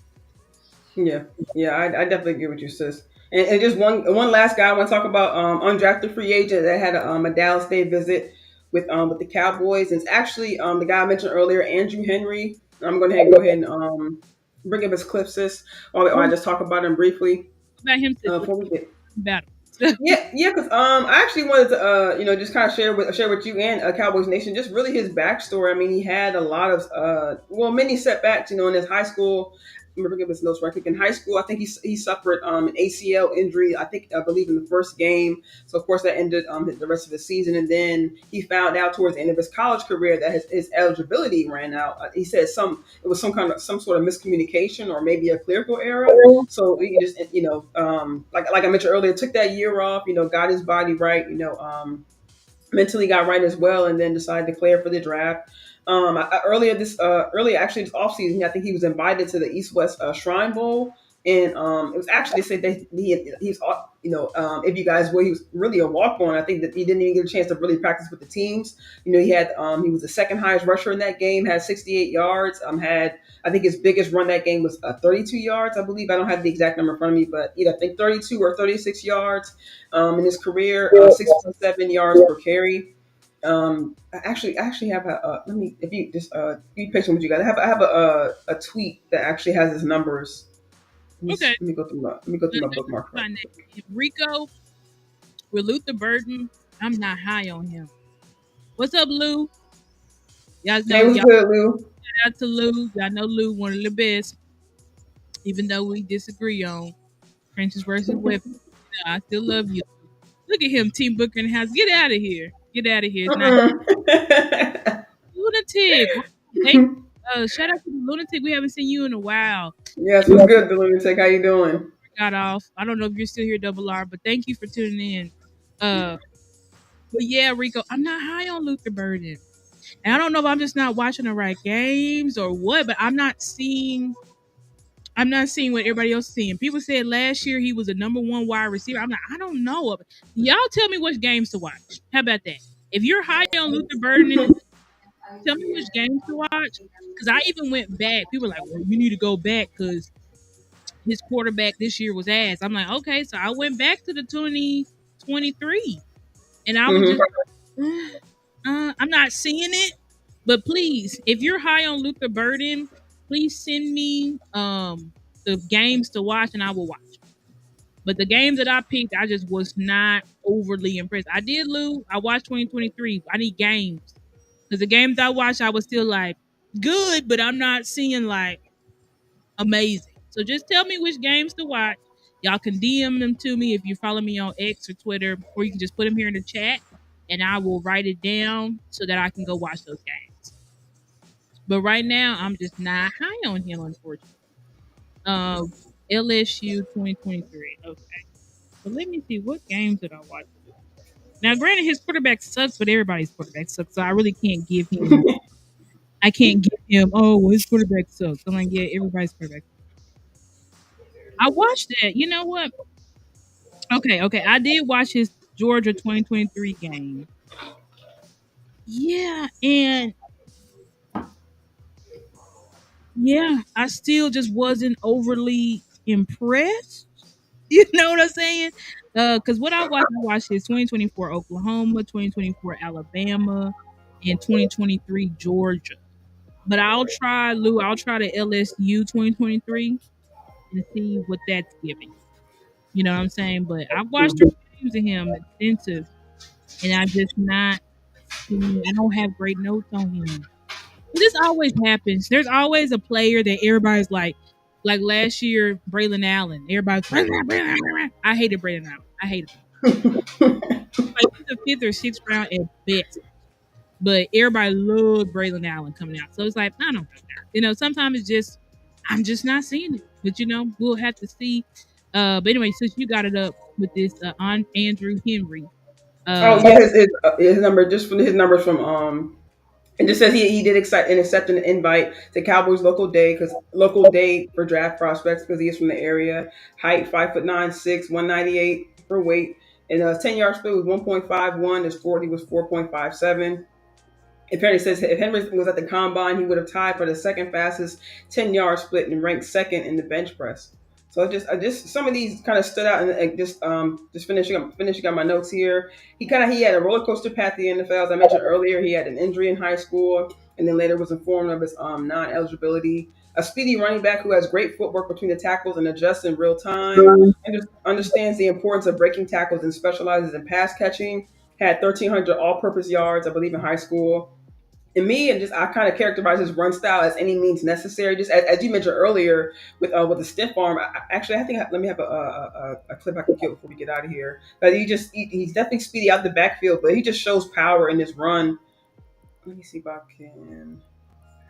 Yeah, yeah, I definitely agree with you, sis. And just one last guy I want to talk about, undrafted free agent that had a Dallas Day visit with the Cowboys. And it's actually the guy I mentioned earlier, Andrew Henry. I'm going to go ahead and bring up his clip, sis, or I just talk about him briefly About him to before we get. about him. Yeah, yeah, because I actually wanted to just kind of share with you and Cowboys Nation just really his backstory. I mean, he had a lot of many setbacks, in his high school. Let me forget his notes right quick. In high school, I think he suffered an ACL injury. I believe in the first game. So of course that ended the rest of the season, and then he found out towards the end of his college career that his eligibility ran out. He said it was some sort of miscommunication or maybe a clerical error. So we just, like I mentioned earlier, took that year off, got his body right, mentally got right as well, and then decided to declare for the draft. Earlier actually this offseason, I think he was invited to the East West Shrine Bowl, and it was actually they said that he's if you guys will, he was really a walk on. I think that he didn't even get a chance to really practice with the teams. He was the second highest rusher in that game, had 68 yards. Had I think his biggest run that game was 32 yards, I believe. I don't have the exact number in front of me, but either I think 32 or 36 yards in his career, 6.7 yards per carry. I actually have let me if you just be patient with you guys. I have a tweet that actually has his numbers. Okay. Let me go through my bookmark right Find quick. that. Rico with Luther Burton, I'm not high on him. What's up, Lou? Y'all know Hey, what's y'all good, Lou? shout out to Lou. Y'all know Lou, one of the best. Even though we disagree on trenches versus weapons, I still love you. Look at him, Team Booker in the house. Get out of here. Get out of here. It's not Mm-mm. who done Lunatic. Wow, thank shout out to the Lunatic. We haven't seen you in a while. Yes, what's good, the lunatic? How you doing? Got off. I don't know if you're still here, Double R, but thank you for tuning in. Uh, but yeah, Rico, I'm not high on Luther Burden, and I don't know if I'm just not watching the right games or what, but I'm not seeing what everybody else is seeing. People said last year he was a number one wide receiver. I'm like, I don't know. Y'all tell me which games to watch. How about that? If you're high on Luther Burden, tell me which games to watch. Because I even went back. People were like, well, you need to go back because his quarterback this year was ass. I'm like, okay, so I went back to the 2023, and I was Hmm. just, I'm not seeing it. But please, if you're high on Luther Burden, please send me the games to watch, and I will watch. But the games that I picked, I just was not overly impressed. I did lose. I watched 2023. I need games because the games I watched, I was still like good, but I'm not seeing like amazing. So just tell me which games to watch. Y'all can DM them to me if you follow me on X or Twitter, or you can just put them here in the chat, and I will write it down so that I can go watch those games. But right now, I'm just not high on him, unfortunately. Um, LSU 2023. Okay. But let me see, what games did I watch? Now, granted, his quarterback sucks, but everybody's quarterback sucks. So I really can't give him. I can't give him. Oh, well, his quarterback sucks. I'm like, yeah, everybody's quarterback. I watched that. You know what? Okay, okay. I did watch his Georgia 2023 game. Yeah, and yeah, I still just wasn't overly impressed. You know what I'm saying? Because what I watched is 2024 Oklahoma, 2024 Alabama, and 2023 Georgia. But I'll try the LSU 2023 and see what that's giving. You know what I'm saying? But I've watched three games of him extensive, and I'm just not seeing, I don't have great notes on him. But this always happens. There's always a player that everybody's like last year, Braylon Allen. Everybody's Braylon Allen. I hated Braylon Allen. I hated him. Like he's a fifth or sixth round at best. But everybody loved Braylon Allen coming out. So it's like, I don't know. You know, sometimes it's just I'm just not seeing it. But you know, we'll have to see. But anyway, since you got it up with this on Andrew Henry. Oh Uh yeah, his number just from his numbers from it just says he did accept an invite to Cowboys local day for draft prospects because he is from the area. Height 5'9", 6, 198 for weight, and 10 yard split was 1.51. His 40 was 4.57. Apparently says if Henry was at the combine, he would have tied for the second fastest 10 yard split and ranked second in the bench press. So I just some of these kind of stood out and just finishing up my notes here. He had a roller coaster path to the NFL. As I mentioned earlier, he had an injury in high school and then later was informed of his non eligibility. A speedy running back who has great footwork between the tackles and adjusts in real time and just understands the importance of breaking tackles and specializes in pass catching. Had 1,300 all-purpose yards, I believe, in high school. And me, and just I kind of characterize his run style as any means necessary. Just as you mentioned earlier with the stiff arm. Actually, I think let me have a clip I can get before we get out of here. But he's definitely speedy out the backfield, but he just shows power in his run. Let me see if I can.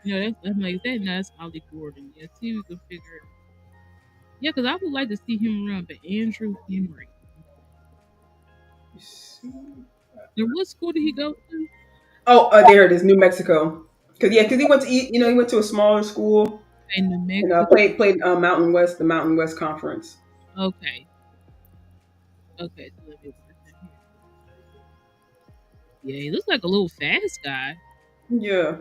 I'm like that. No, that's Ollie Gordon. Yeah, see if we can figure it. Yeah, because I would like to see him run, but Andrew Henry. And what school did he go to? Oh, there it is, New Mexico. Because he went to he went to a smaller school In New and Mexico. played the Mountain West Conference. Okay. Okay. So let me put that here. Yeah, he looks like a little fast guy. Yeah,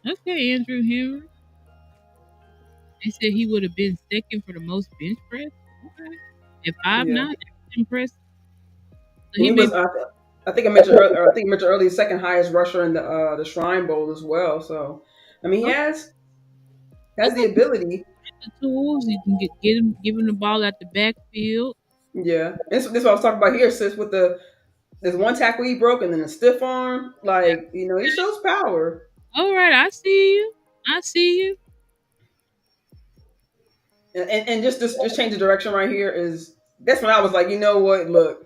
Okay, Andrew Henry. They said he would have been second for the most bench press. Okay. If I'm yeah. not impressed, so And he he may was, be I think I mentioned earlier, the second highest rusher in the Shrine Bowl as well. So, I mean, he okay. has the Okay. ability. The tools you can give him the ball at the backfield. Yeah, this is what I was talking about here, sis. With there's one tackle he broke, and then a stiff arm. Like he shows power. All right, I see you. I see you. And just change the direction right here is that's when I was like, you know what? Look.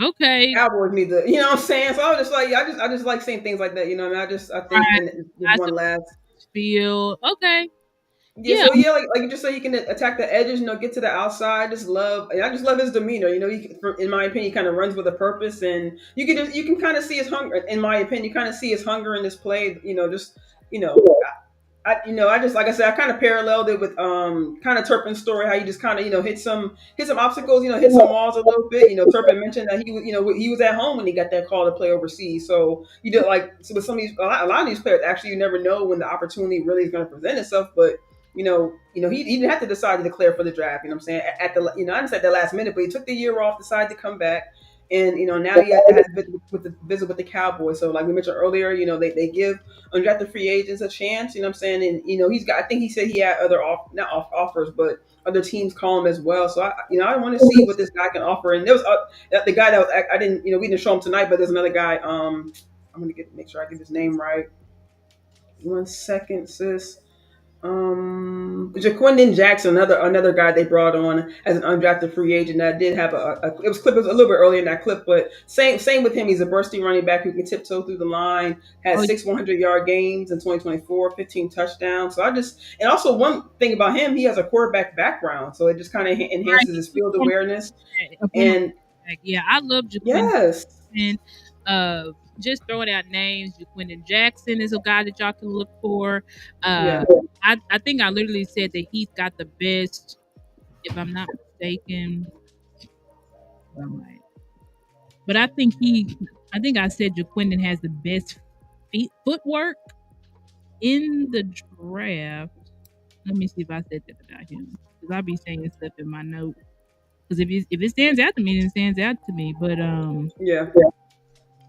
Okay. Cowboys need to, you know what I'm saying? So I was just like, yeah, I just like saying things like that. You know, what I mean, I think, Right. and just That's a one last. field. Okay. Yeah, Yeah. so yeah, like you just said, he can attack the edges, get to the outside. I just love his demeanor. In my opinion, he kind of runs with a purpose, and you can kind of see his hunger. In my opinion, you kind of see his hunger in this play. You know, I just like I said, I kind of paralleled it with kind of Turpin's story, how he just kind of hit some obstacles, hit some walls a little bit. Turpin mentioned that he was at home when he got that call to play overseas. So you did like so with some of these a lot of these players actually you never know when the opportunity really is going to present itself, but he didn't have to decide to declare for the draft. You know what I'm saying? At the I didn't say at the last minute, but he took the year off, decided to come back, and now he has a visit with the Cowboys. So like we mentioned earlier, they give undrafted free agents a chance. You know what I'm saying? And he's got. I think he said he had other not offers, but other teams call him as well. So I want to see what this guy can offer. And there was the guy that was I didn't we didn't show him tonight, but there's another guy. I'm gonna make sure I get his name right. 1 second, sis. Jaquindon Jackson, another guy they brought on as an undrafted free agent that did have it was a little bit earlier in that clip, but same with him. He's a bursty running back who can tiptoe through the line. Had Oh, 6 100-yard games in 2024, 15 touchdowns. And also one thing about him, he has a quarterback background, so it just kind of right. enhances his field awareness. A former And quarterback. Yeah, I love Jaquin. yes, Uh, just throwing out names. Jaquindon Jackson is a guy that y'all can look for. yeah, I think I literally said that he's got the best, if I'm not mistaken. I might. But I think I said Jaquindon has the best footwork in the draft. Let me see if I said that about him. Because I'll be saying stuff in my notes. Because if it stands out to me, then it stands out to me. But yeah.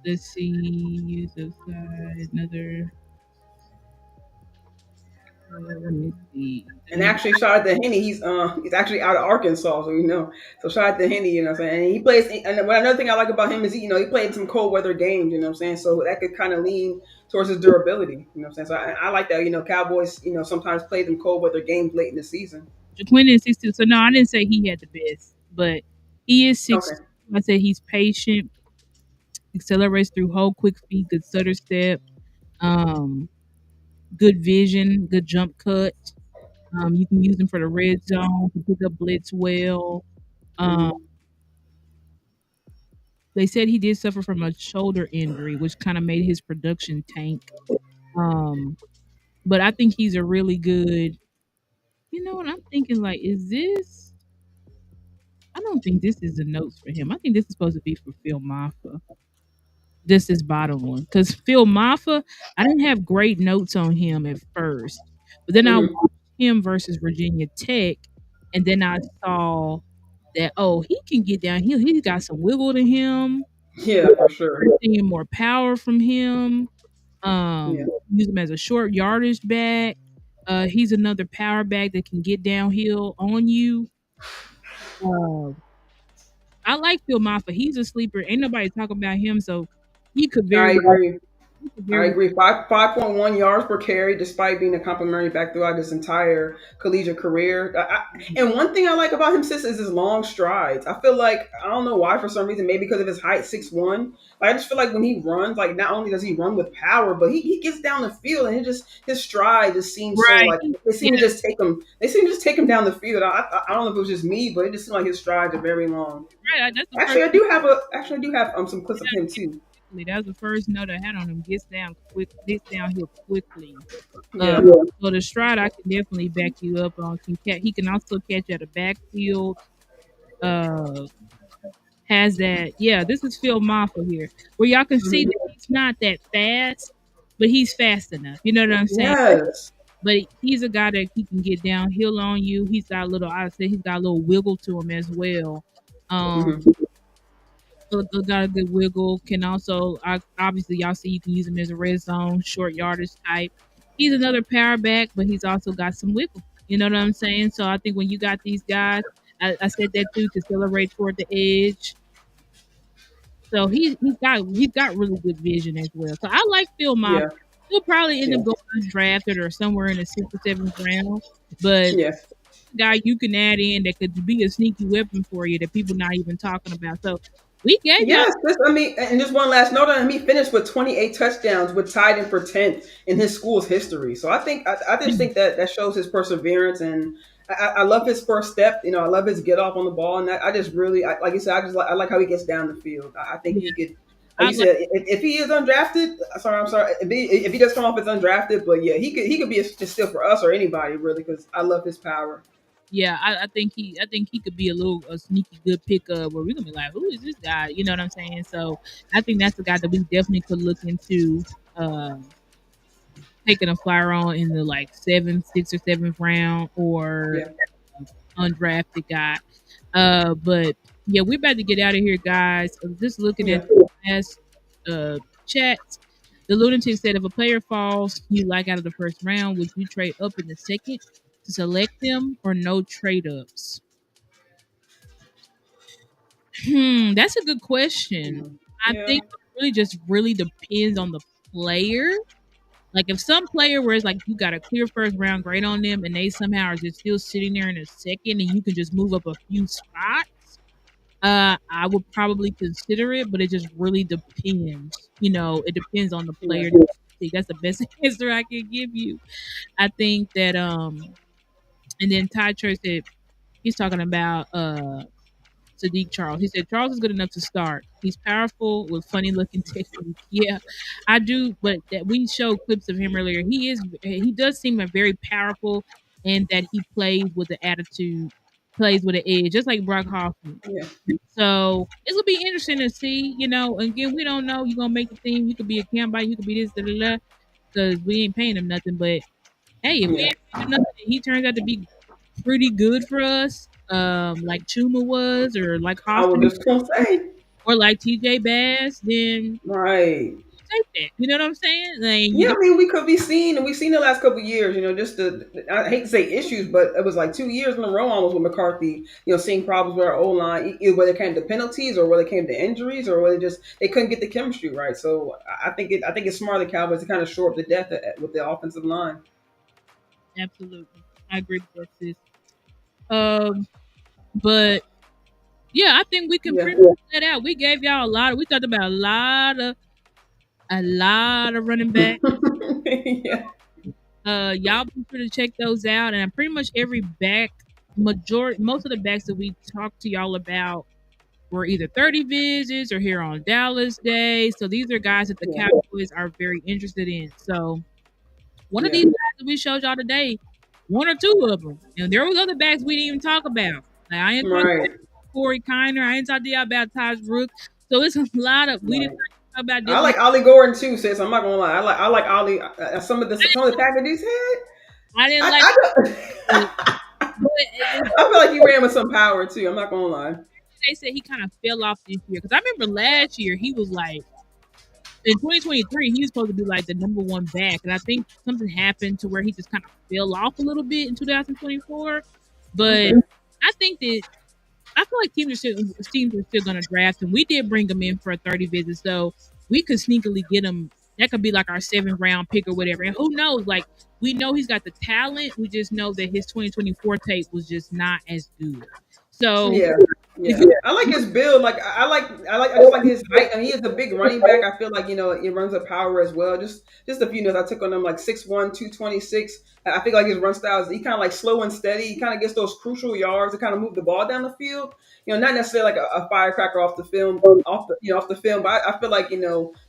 let's see, use of side, another. Let me see. And actually, shout out to Henny. He's actually out of Arkansas, so So shout out to Henny. You know what I'm saying? And he plays. And another thing I like about him is he played some cold weather games. You know what I'm saying? So that could kind of lean towards his durability. You know what I'm saying? So I like that. Cowboys. Sometimes play them cold weather games late in the season. Jaquindon is 6'2". So no, I didn't say he had the best, but he is 6'2". Okay. I said he's patient, accelerates through whole quick feet, good stutter step, um, good vision, good jump cut. You can use him for the red zone to pick up blitz well. Um, Mm-hmm. they said he did suffer from a shoulder injury, which kind of made his production tank. Um, but I think he's a really good. You know what I'm thinking? Like, is this? I don't think this is the notes for him. I think this is supposed to be for Phil Maffa. This is bottom one because Phil Maffa. I didn't have great notes on him at first, but then I Mm-hmm. watched him versus Virginia Tech, and then I saw that he can get downhill. He's got some wiggle to him. Yeah, for sure. Seeing more power from him. Yeah. Use him as a short yardage back. He's another power back that can get downhill on you. Uh, I like Phil Maffa. He's a sleeper. Ain't nobody talking about him, so he could I very well. agree. He could I very well. agree. 5.1 yards per carry, despite being a complimentary back throughout his entire collegiate career. And one thing I like about him, sis, is his long strides. I feel like I don't know why for some reason, maybe because of his height, 6'1". Like, I just feel like when he runs, like not only does he run with power, but he gets down the field and his stride just seems so Right. like they seem Yeah, to just take him. They seem to just take him down the field. I don't know if it was just me, but it just seemed like his strides are very long. right. That's the Actually, first. I do have some clips of him too. That was the first note I had on him. Gets downhill quickly. Uh, Yeah. so the stride I can definitely back you up on. He can also catch at a backfield. Uh, has that. Yeah, this is Phil Maffa here, where y'all can see Mhm. that he's not that fast, but he's fast enough. You know what I'm saying? Yes. But he's a guy that he can get downhill on you. He's got a little. I say he's got a little wiggle to him as well. Um, Hmm. got a good wiggle. Can also obviously y'all see you can use him as a red zone, short yardage type. He's another power back, but he's also got some wiggle. You know what I'm saying? So I think when you got these guys, I said that too, to accelerate toward the edge. So he's got really good vision as well. So I like Phil Moffitt. Yeah. He'll probably end Yeah. up going undrafted or somewhere in the sixth or seventh round. But Yeah. guy you can add in that could be a sneaky weapon for you that people not even talking about. So We gave y'all. Yes, I mean, and just one last note on him. He finished with 28 touchdowns, with tied in for 10th in his school's history. So I just think that that shows his perseverance, and I love his first step. You know, I love his get off on the ball, and I just really, like you said, I like how he gets down the field. I think Yeah, he could, like I you like. said, if he is undrafted, I'm sorry, if he does come off as undrafted, but yeah, he could be a steal for us or anybody really, because I love his power. Yeah, I think he could be a sneaky good pickup where we're gonna be like, who is this guy? You know what I'm saying? So I think that's the guy that we definitely could look into taking a flyer on in the like sixth or seventh round or Yeah, undrafted guy. But yeah, we're about to get out of here, guys. I'm just looking at yeah, the last chats. The lunatic said, if a player falls you like out of the first round, would you trade up in the second to select them or no trade ups? That's a good question. I yeah, think it really just really depends on the player. Like if some player where it's like you got a clear first round grade on them and they somehow are just still sitting there in a second and you can just move up a few spots, I would probably consider it, but it just really depends. You know, it depends on the yeah, player. That's the best answer I can give you. I think that and then Ty Church said he's talking about Sadiq Charles. He said Charles is good enough to start. He's powerful with funny looking technique. Yeah, I do. But that we showed clips of him earlier. He does seem a very powerful, and that he plays with the attitude, plays with an edge, just like Brock Hoffman. yeah, So this will be interesting to see. You know, again, we don't know. You're gonna make the team. You could be a camp by. You could be this, da da da. Because we ain't paying him nothing. But hey, if we yeah. ain't paying him nothing, he turns out to be pretty good for us, like Chuma was, or like I was Hoffman, just gonna say, or like TJ Bass, then right. take that. You know what I'm saying? Like you Yeah, don't I mean, we could be seen, and we've seen the last couple of years, just I hate to say issues, but it was like 2 years in a row almost with McCarthy, seeing problems with our O line, either whether it came to penalties or whether it came to injuries or whether just they couldn't get the chemistry right. So I think it's smart of the Cowboys to kind of shore up the depth with the offensive line. absolutely. I agree with that, sis. Um, but yeah, I think we can Yeah, pretty much let out. We gave y'all a lot. We talked about a lot of running back. yeah, Y'all be sure to check those out, and pretty much every back, most of the backs that we talked to y'all about were either 30 visits or here on Dallas Day. So these are guys that the yeah, Cowboys are very interested in. So one of yeah. these guys that we showed y'all today, one or two of them, and there was other backs we didn't even talk about. Like I ain't talking Right, about Corey Kiner. I ain't talking to y'all about Taj Brooks. So it's a lot of we didn't right. talk about I Dylan. like Ollie Gordon too, sis. I'm not gonna lie. I like Ollie. Some of the packages he had. I didn't like, I, but I, it, I feel like he ran with some power too. I'm not gonna lie. they said he kind of fell off this year because I remember last year he was like in 2023 he was supposed to be like the number one back, and I think something happened to where he just kind of fell off a little bit in 2024. But Okay. I think that I feel like teams are still going to draft him. We did bring him in for a 30 visit, so we could sneakily get him. That could be like our seventh round pick or whatever. And who knows? Like we know he's got the talent. We just know that his 2024 tape was just not as good. So Yeah, if yeah. you I like his build. Like I just like his height. I mean, he is a big running back. I feel like it runs with power as well. Just a few notes I took on him, like 6'1", 226. I think like his run style is he kind of like slow and steady. He kind of gets those crucial yards to kind of move the ball down the field. Not necessarily like a firecracker off the film, but I feel like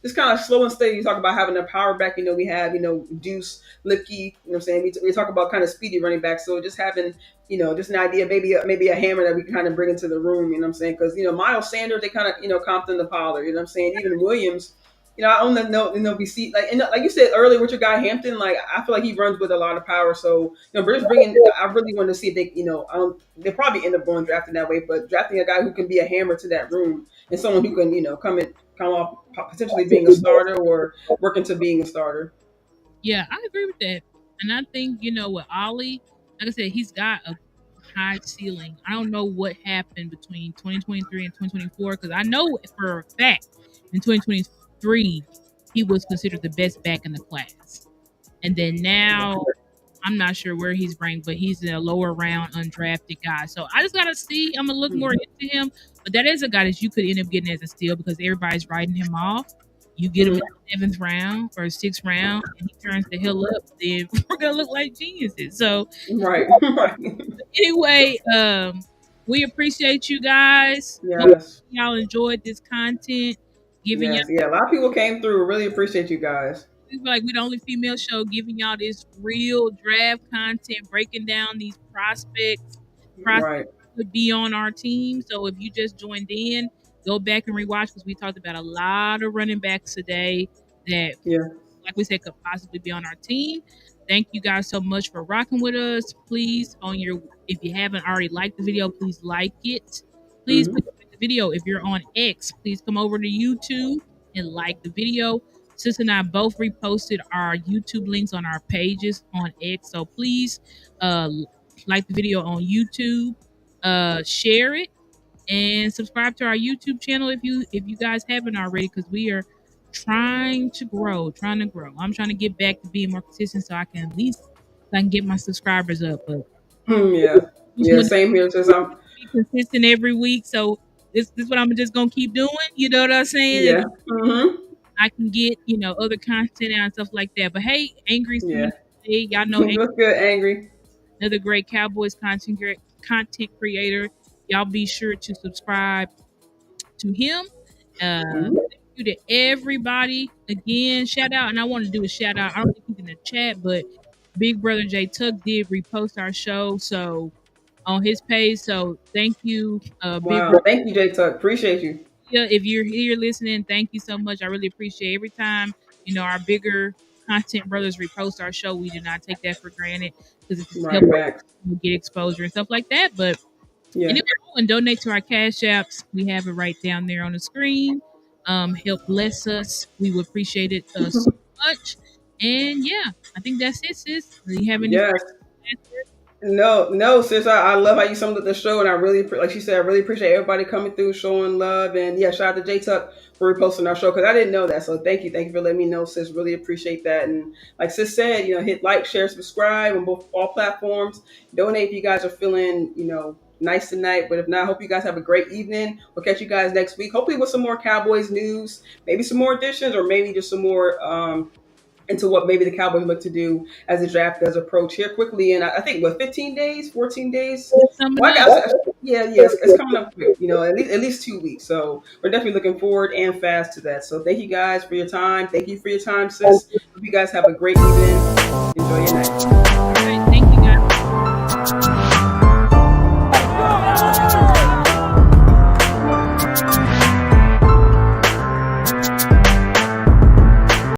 just kind of slow and steady. You talk about having a power back. We have Deuce Lipke. You know what I'm saying? We talk about kind of speedy running back. So just having just an idea, maybe a hammer that we can kind of bring into the room, you know what I'm saying? Because, Miles Sanders, they kind of, Compton the Pollard, you know what I'm saying? Even Williams, I don't know, we see, like, and like you said earlier with your guy Hampton, like, I feel like he runs with a lot of power. So, we're just I really want to see if they, they probably end up going drafting that way, but drafting a guy who can be a hammer to that room and someone who can, come off potentially being a starter or working to being a starter. Yeah, I agree with that. And I think, with Ollie, like I said, he's got a high ceiling. I don't know what happened between 2023 and 2024 because I know for a fact in 2023 he was considered the best back in the class. And then now I'm not sure where he's ranked, but he's a lower round undrafted guy. So I just gotta see. I'm gonna look more Mhm. into him. But that is a guy that you could end up getting as a steal because everybody's writing him off. You get him in Mhm. the seventh round or sixth round, and he turns the hell up. Then we're gonna look like geniuses. So Right. Right. anyway, we appreciate you guys. Hope Yes. y'all enjoyed this content. Giving y'all Yes. Yeah. A lot of people came through. Really appreciate you guys. we feel like we're the only female show giving y'all this real draft content, breaking down these prospects Right. would be on our team. So if you just joined in, go back and rewatch because we talked about a lot of running backs today that, Yeah. like we said, could possibly be on our team. Thank you guys so much for rocking with us. Please, if you haven't already liked the video, please like it. Please Hmm. like the video. If you're on X, please come over to YouTube and like the video. Sis and I both reposted our YouTube links on our pages on X. So please uh, like the video on YouTube, share it, and subscribe to our YouTube channel if you guys haven't already, because we are trying to grow. I'm trying to get back to being more consistent so I can at least so I can get my subscribers up. But Yeah. just Yeah. want to Same here. Since I'm. be consistent every week. So this is what I'm just gonna keep doing. You know what I'm saying? Yeah. Hmm. I can get, other content out and stuff like that. But hey, Angry's Yeah. coming up today. Y'all know Angry, What's good, Angry? another great Cowboys content creator. Y'all be sure to subscribe to him. Hmm. Thank you to everybody again. Shout out, and I want to do a shout out. I don't think he's in the chat, but Big Brother Jay Tuck did repost our show so on his page. So thank you, Big Wow. Brother. Thank you, J Tuck. Appreciate you. Yeah, if you're here listening, thank you so much. I really appreciate every time our bigger content brothers repost our show. We do not take that for granted because it's Right. helping Facts. get exposure and stuff like that. But Yeah. anyway, and donate to our cash apps. We have it right down there on the screen. Help bless us. We would appreciate it so much. And yeah, I think that's it, sis. Do you have any Yes. last words? No, no, sis. I love how you summed up the show, and I really, like she said, I really appreciate everybody coming through, showing love, and yeah, shout out to J Tuck for reposting our show because I didn't know that. So thank you for letting me know, sis. Really appreciate that. And like sis said, hit like, share, subscribe on both all platforms. Donate if you guys are feeling, nice tonight. But if not, hope you guys have a great evening. We'll catch you guys next week, hopefully with some more Cowboys news, maybe some more additions, or maybe just some more. Into what maybe the Cowboys look to do as the draft does approach here quickly. And I think 15 days, 14 days. It's coming Well, I up. got yeah, yes, it's coming up quick. At least 2 weeks. So we're definitely looking forward and fast to that. So thank you guys for your time. Thank you for your time, sis. Hope you guys have a great evening. Enjoy your night.